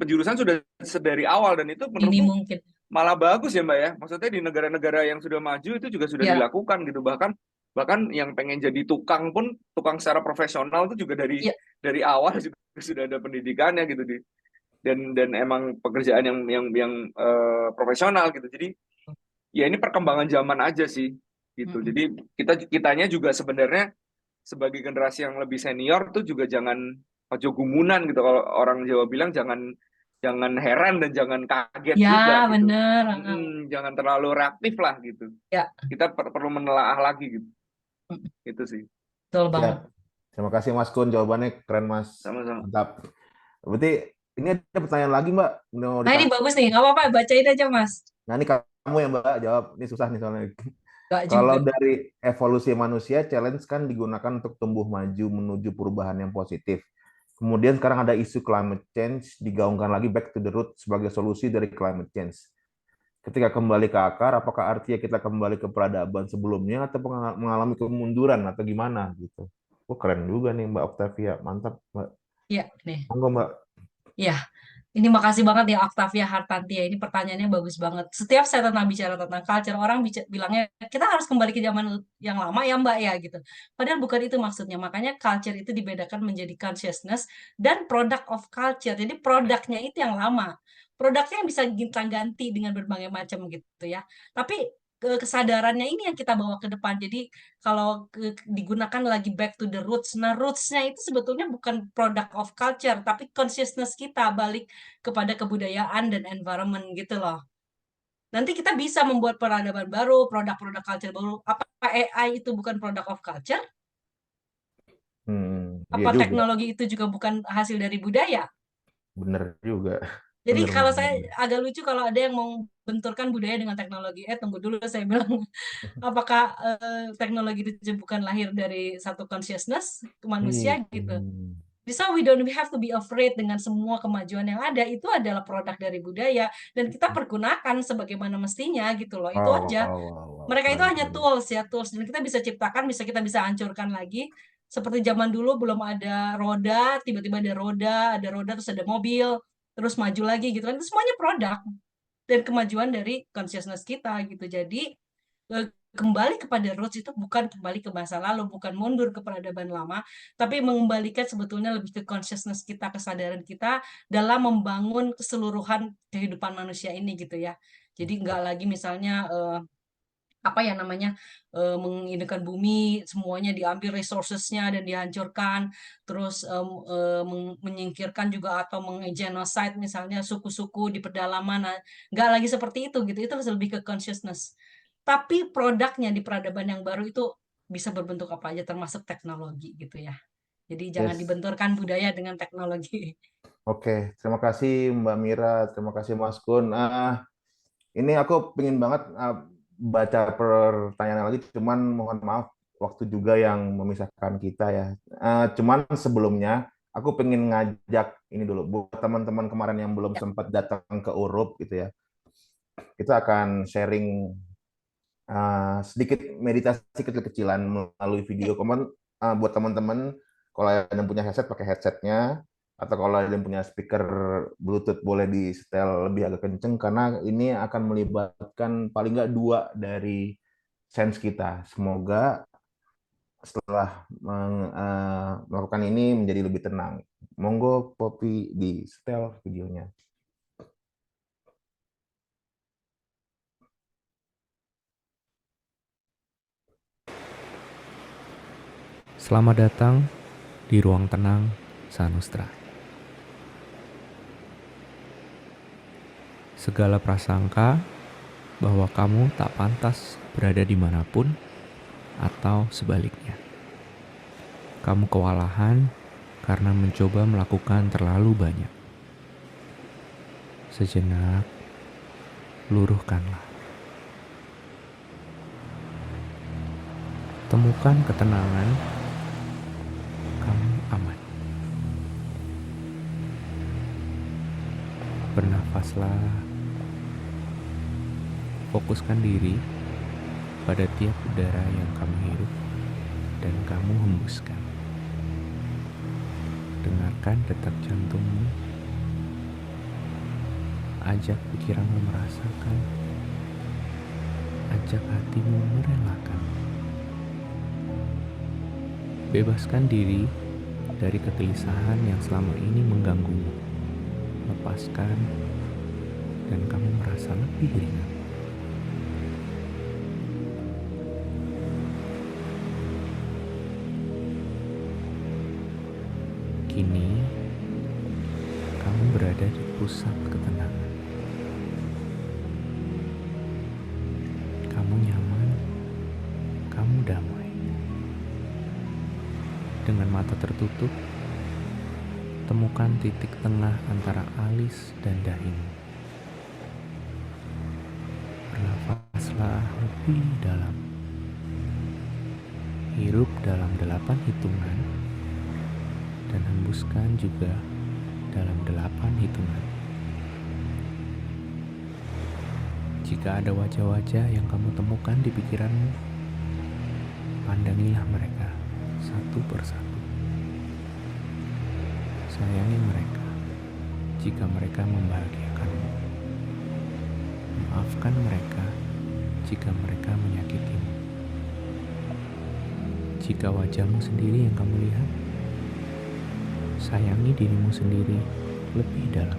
penjurusan sudah sedari awal, dan itu Ini menurutku mungkin. malah bagus ya Mbak ya. Maksudnya di negara-negara yang sudah maju itu juga sudah Ya, dilakukan gitu. Bahkan yang pengen jadi tukang pun, tukang secara profesional itu juga ya. dari awal juga sudah ada pendidikannya gitu dan emang pekerjaan yang profesional gitu. Jadi ya ini perkembangan zaman aja sih gitu. Mm-mm. Jadi kitanya juga sebenarnya sebagai generasi yang lebih senior tuh juga jangan ojo gumunan gitu. Kalau orang Jawa bilang jangan jangan heran dan jangan kaget Ya, juga gitu. bener. Jangan terlalu reaktif lah gitu. Ya, Kita perlu menelaah lagi gitu. mm, Itu sih. betul banget. Siap. Terima kasih Mas Kun, jawabannya keren Mas. Sama-sama. Mantap. Berarti ini ada pertanyaan lagi Mbak, mau Nah, ini ditanya. bagus nih. Nggak apa-apa, bacain aja, Mas. Nah ini kamu yang Mbak jawab, ini susah nih soalnya. Nggak Kalau juga. dari evolusi manusia, challenge kan digunakan untuk tumbuh maju menuju perubahan yang positif. Kemudian sekarang ada isu climate change, digaungkan lagi back to the root sebagai solusi dari climate change. Ketika kembali ke akar, apakah artinya kita kembali ke peradaban sebelumnya atau mengalami kemunduran atau gimana gitu? Oh, keren juga nih Mbak Octavia, mantap Mbak. Iya, nih. Monggo Mbak. Iya. Ini makasih banget ya Octavia Hartantia. Ini pertanyaannya bagus banget. Setiap saya bicara tentang culture, orang bilangnya kita harus kembali ke zaman yang lama ya Mbak ya gitu. Padahal bukan itu maksudnya. Makanya culture itu dibedakan menjadi consciousness dan product of culture. Jadi produknya itu yang lama. Produknya yang bisa kita ganti dengan berbagai macam gitu ya. Tapi kesadarannya ini yang kita bawa ke depan. Jadi kalau digunakan lagi back to the roots. Nah, roots-nya itu sebetulnya bukan product of culture, tapi consciousness kita balik kepada kebudayaan dan environment gitu loh. Nanti kita bisa membuat peradaban baru, produk-produk culture baru. Apa AI itu bukan product of culture? Iya Apa juga, teknologi itu juga bukan hasil dari budaya? bener juga, Jadi bener kalau bener. saya Bener. agak lucu kalau ada yang mau benturkan budaya dengan teknologi. Tunggu dulu, saya bilang. Apakah teknologi itu bukan lahir dari satu consciousness ke manusia Iya. gitu? So we don't have to be afraid dengan semua kemajuan yang ada. Itu adalah produk dari budaya dan kita pergunakan sebagaimana mestinya gitu loh. Itu Wow, aja. wow, wow, wow, Mereka itu keren, hanya keren. tools ya, tools, dan kita bisa ciptakan, kita bisa hancurkan lagi. Seperti zaman dulu belum ada roda, tiba-tiba ada roda terus ada mobil, terus maju lagi gitu kan. Itu semuanya produk dan kemajuan dari consciousness kita gitu. Jadi kembali kepada roots itu bukan kembali ke masa lalu, bukan mundur ke peradaban lama, tapi mengembalikan sebetulnya lebih ke consciousness kita, kesadaran kita dalam membangun keseluruhan kehidupan manusia ini gitu ya. Jadi nggak lagi misalnya apa ya namanya menghidupkan bumi, semuanya diambil resourcesnya dan dihancurkan, terus menyingkirkan juga atau menggenocide misalnya suku-suku di pedalaman. Nah, nggak lagi seperti itu gitu. Itu lebih ke consciousness. Tapi produknya di peradaban yang baru itu bisa berbentuk apa aja, termasuk teknologi gitu ya. Jadi jangan Yes. dibenturkan budaya dengan teknologi. Oke, terima kasih Mbak Mira, terima kasih Mas Kun. Ini aku pengen banget baca pertanyaan lagi, cuman mohon maaf waktu juga yang memisahkan kita ya. Cuman sebelumnya aku pengen ngajak ini dulu buat teman-teman kemarin yang belum Ya, sempat datang ke Urup gitu ya. Kita akan sharing sedikit meditasi kecil-kecilan melalui video. Komen buat teman-teman kalau ada yang punya headset pakai headsetnya, atau kalau ada yang punya speaker Bluetooth boleh di setel lebih agak kenceng karena ini akan melibatkan paling nggak 2 dari sense kita. Semoga setelah melakukan ini menjadi lebih tenang. Monggo Poppy di setel videonya. Selamat datang di ruang tenang Sanustra. Segala prasangka bahwa kamu tak pantas berada dimanapun atau sebaliknya. Kamu kewalahan karena mencoba melakukan terlalu banyak. Sejenak, luruhkanlah. Temukan ketenangan, kamu aman. Bernafaslah, fokuskan diri pada tiap udara yang kamu hirup dan kamu hembuskan. Dengarkan detak jantungmu, ajak pikiranmu merasakan, ajak hatimu merelakan. Bebaskan diri dari kegelisahan yang selama ini mengganggumu. Lepaskan dan kamu merasa lebih ringan. Kini, kamu berada di pusat ketenangan. Kamu nyaman, kamu damai. Dengan mata tertutup, temukan titik tengah antara alis dan dahimu. Bernafaslah lebih dalam. Hirup dalam 8 hitungan dan hembuskan juga dalam 8 hitungan. Jika ada wajah-wajah yang kamu temukan di pikiranmu, pandangilah mereka satu persatu. Sayangi mereka jika mereka membahagiakanmu. Maafkan mereka jika mereka menyakitimu. Jika wajahmu sendiri yang kamu lihat, sayangi dirimu sendiri lebih dalam.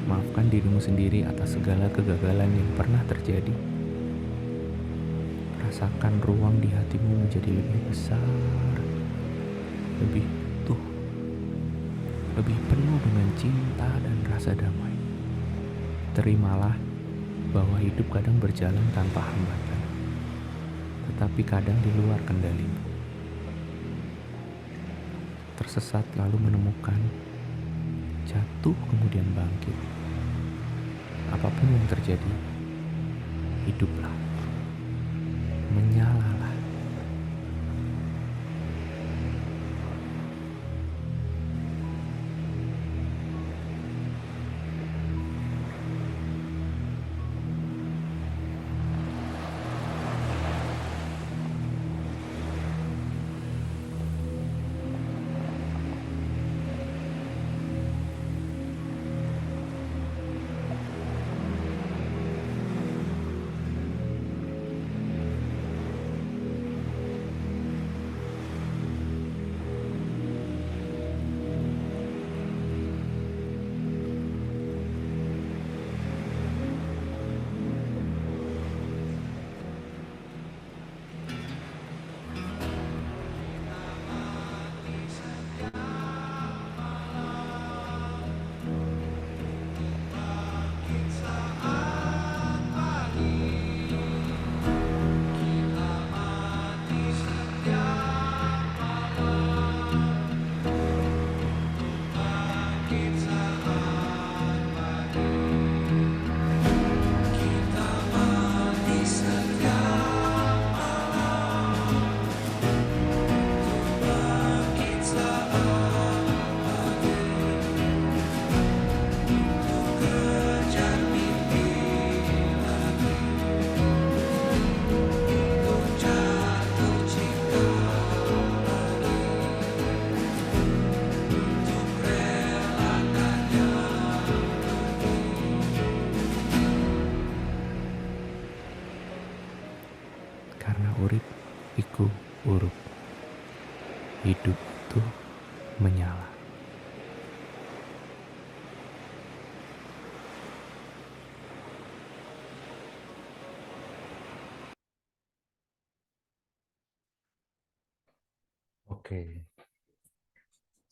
Maafkan dirimu sendiri atas segala kegagalan yang pernah terjadi. Rasakan ruang di hatimu menjadi lebih besar, lebih utuh, lebih penuh dengan cinta dan rasa damai. Terimalah bahwa hidup kadang berjalan tanpa hambatan, tetapi kadang di luar kendalimu. Tersesat lalu menemukan, jatuh kemudian bangkit. Apapun yang terjadi, hiduplah, menyalalah. Karena urip iku urup, hidup itu menyala. Oke,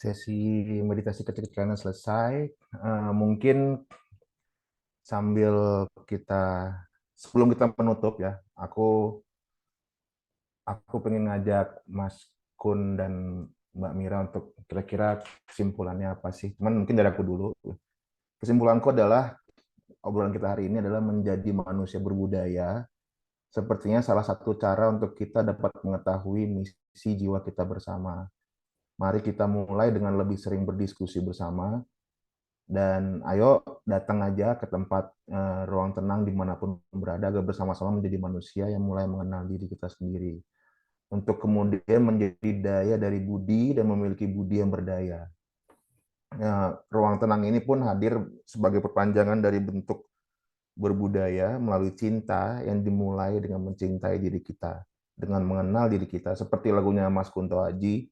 sesi meditasi kecil-kecilan selesai. Mungkin sambil sebelum kita menutup ya, aku pengen ngajak Mas Kun dan Mbak Mira untuk kira-kira kesimpulannya apa sih? Cuman mungkin dari aku dulu. Kesimpulanku adalah obrolan kita hari ini adalah menjadi manusia berbudaya. Sepertinya salah satu cara untuk kita dapat mengetahui misi jiwa kita bersama. Mari kita mulai dengan lebih sering berdiskusi bersama, Dan ayo datang aja ke tempat ruang tenang dimanapun berada, agar bersama-sama menjadi manusia yang mulai mengenal diri kita sendiri. Untuk kemudian menjadi daya dari budi dan memiliki budi yang berdaya. Ruang tenang ini pun hadir sebagai perpanjangan dari bentuk berbudaya melalui cinta yang dimulai dengan mencintai diri kita, dengan mengenal diri kita. Seperti lagunya Mas Kunto Aji,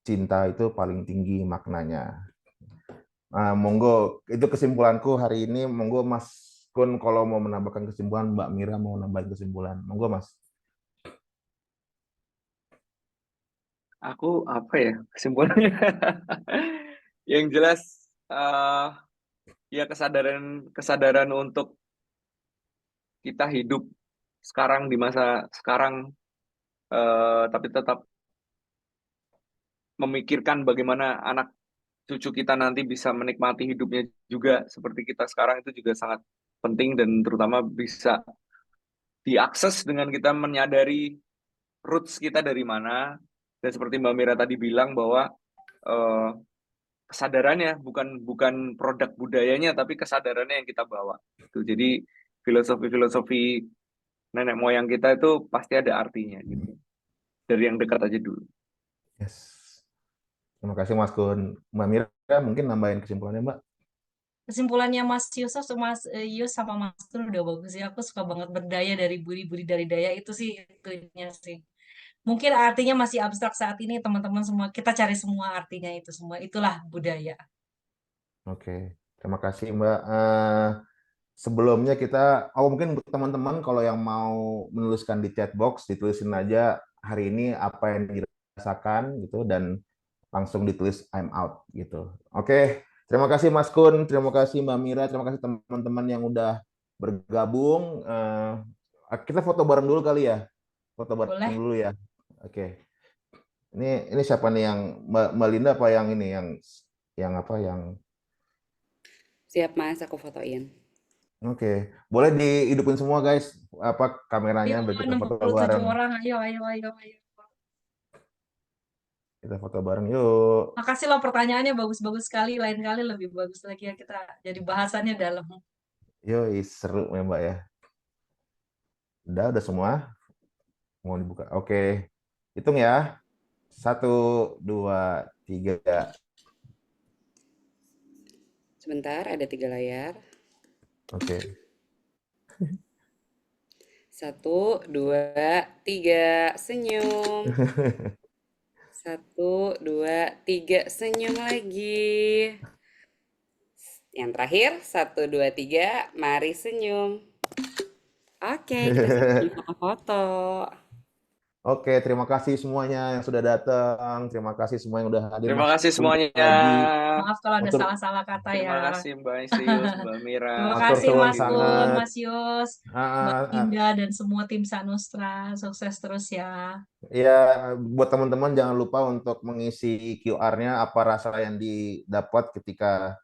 cinta itu paling tinggi maknanya. Monggo, itu kesimpulanku hari ini. Monggo Mas Kun kalau mau menambahkan kesimpulan, Mbak Mira mau nambahin kesimpulan. Monggo Mas. Aku apa ya kesimpulannya? Yang jelas ya kesadaran untuk kita hidup sekarang di masa sekarang, tapi tetap memikirkan bagaimana anak cucu kita nanti bisa menikmati hidupnya juga seperti kita sekarang, itu juga sangat penting, dan terutama bisa diakses dengan kita menyadari roots kita dari mana. Dan seperti Mbak Mira tadi bilang bahwa kesadarannya bukan produk budayanya, tapi kesadarannya yang kita bawa. Jadi filosofi nenek moyang kita itu pasti ada artinya gitu. Dari yang dekat aja dulu. Yes. Terima kasih Mas Kun. Mbak Mira mungkin nambahin kesimpulannya Mbak. Kesimpulannya Mas Yusuf sama Mas Yus sama Mas Tur udah bagus ya. Aku suka banget berdaya dari budi dari daya, itu sih itunya sih. Mungkin artinya masih abstrak saat ini, teman-teman semua. Kita cari semua artinya itu semua. Itulah budaya. Oke, terima kasih Mbak. Sebelumnya mungkin untuk teman-teman kalau yang mau menuliskan di chat box, ditulisin aja hari ini apa yang dirasakan gitu, dan langsung ditulis I'm out gitu. Oke, terima kasih Mas Kun, terima kasih Mbak Mira, terima kasih teman-teman yang udah bergabung. Kita foto bareng dulu kali ya, foto bareng Boleh? dulu ya. Oke, ini siapa nih yang Mbak Linda apa yang ini yang apa yang Siap Mas, aku fotoin. Oke, boleh dihidupin semua guys, apa kameranya biar kita foto 67 bareng. orang, ayo. Kita foto bareng yuk. Makasih loh, pertanyaannya bagus-bagus sekali. Lain kali lebih bagus lagi ya, kita jadi bahasannya dalam. Yuk, seru ya Mbak ya. Udah semua. Mau dibuka. Oke, hitung ya. 1, 2, 3. Sebentar, ada 3 layar. Oke. 1, 2, 3, senyum. 1, 2, 3, senyum lagi. Yang terakhir, 1, 2, 3, mari senyum. Oke, kita sampai foto-foto. Oke, terima kasih semuanya yang sudah datang. Terima kasih semua yang udah hadir. Terima Mas kasih Kun semuanya. lagi. Maaf kalau ada Matur- salah-salah kata ya. Terima kasih Mbak Isius, Mbak Mira. Terima Matur kasih suwun Mas Kun, sangat. Mas Yus, Mbak Inda, dan semua tim Sanustra. Sukses terus ya. Ya, buat teman-teman jangan lupa untuk mengisi QR-nya apa rasa yang didapat ketika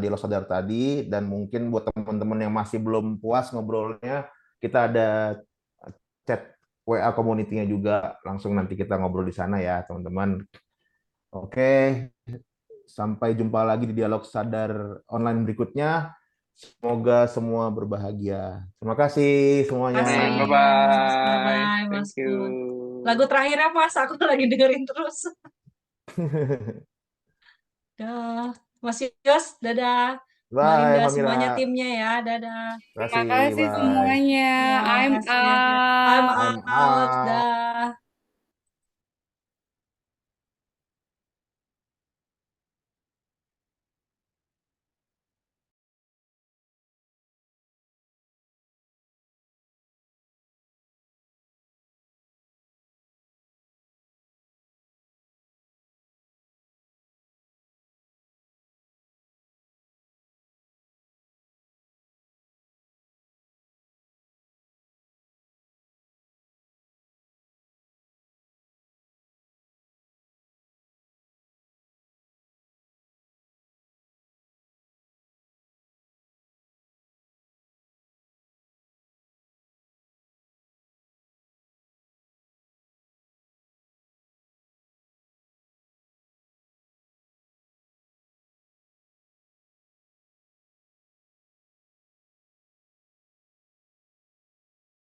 di Los Sadar tadi, dan mungkin buat teman-teman yang masih belum puas ngobrolnya, kita ada chat WA community-nya juga, langsung nanti kita ngobrol di sana ya teman-teman. Oke, sampai jumpa lagi di Dialog Sadar online berikutnya. Semoga semua berbahagia. Terima kasih semuanya. Terima kasih. Bye-bye. Bye-bye, Mas Thank you. Kun. Lagu terakhirnya Mas, aku lagi dengerin terus. Dah, Mas Yus, dadah. Mbak Bye, Linda, Mbak Mira. semuanya timnya ya, dadah. Terima kasih bye. semuanya. Terima I'm kasih. I'm out. out, dah.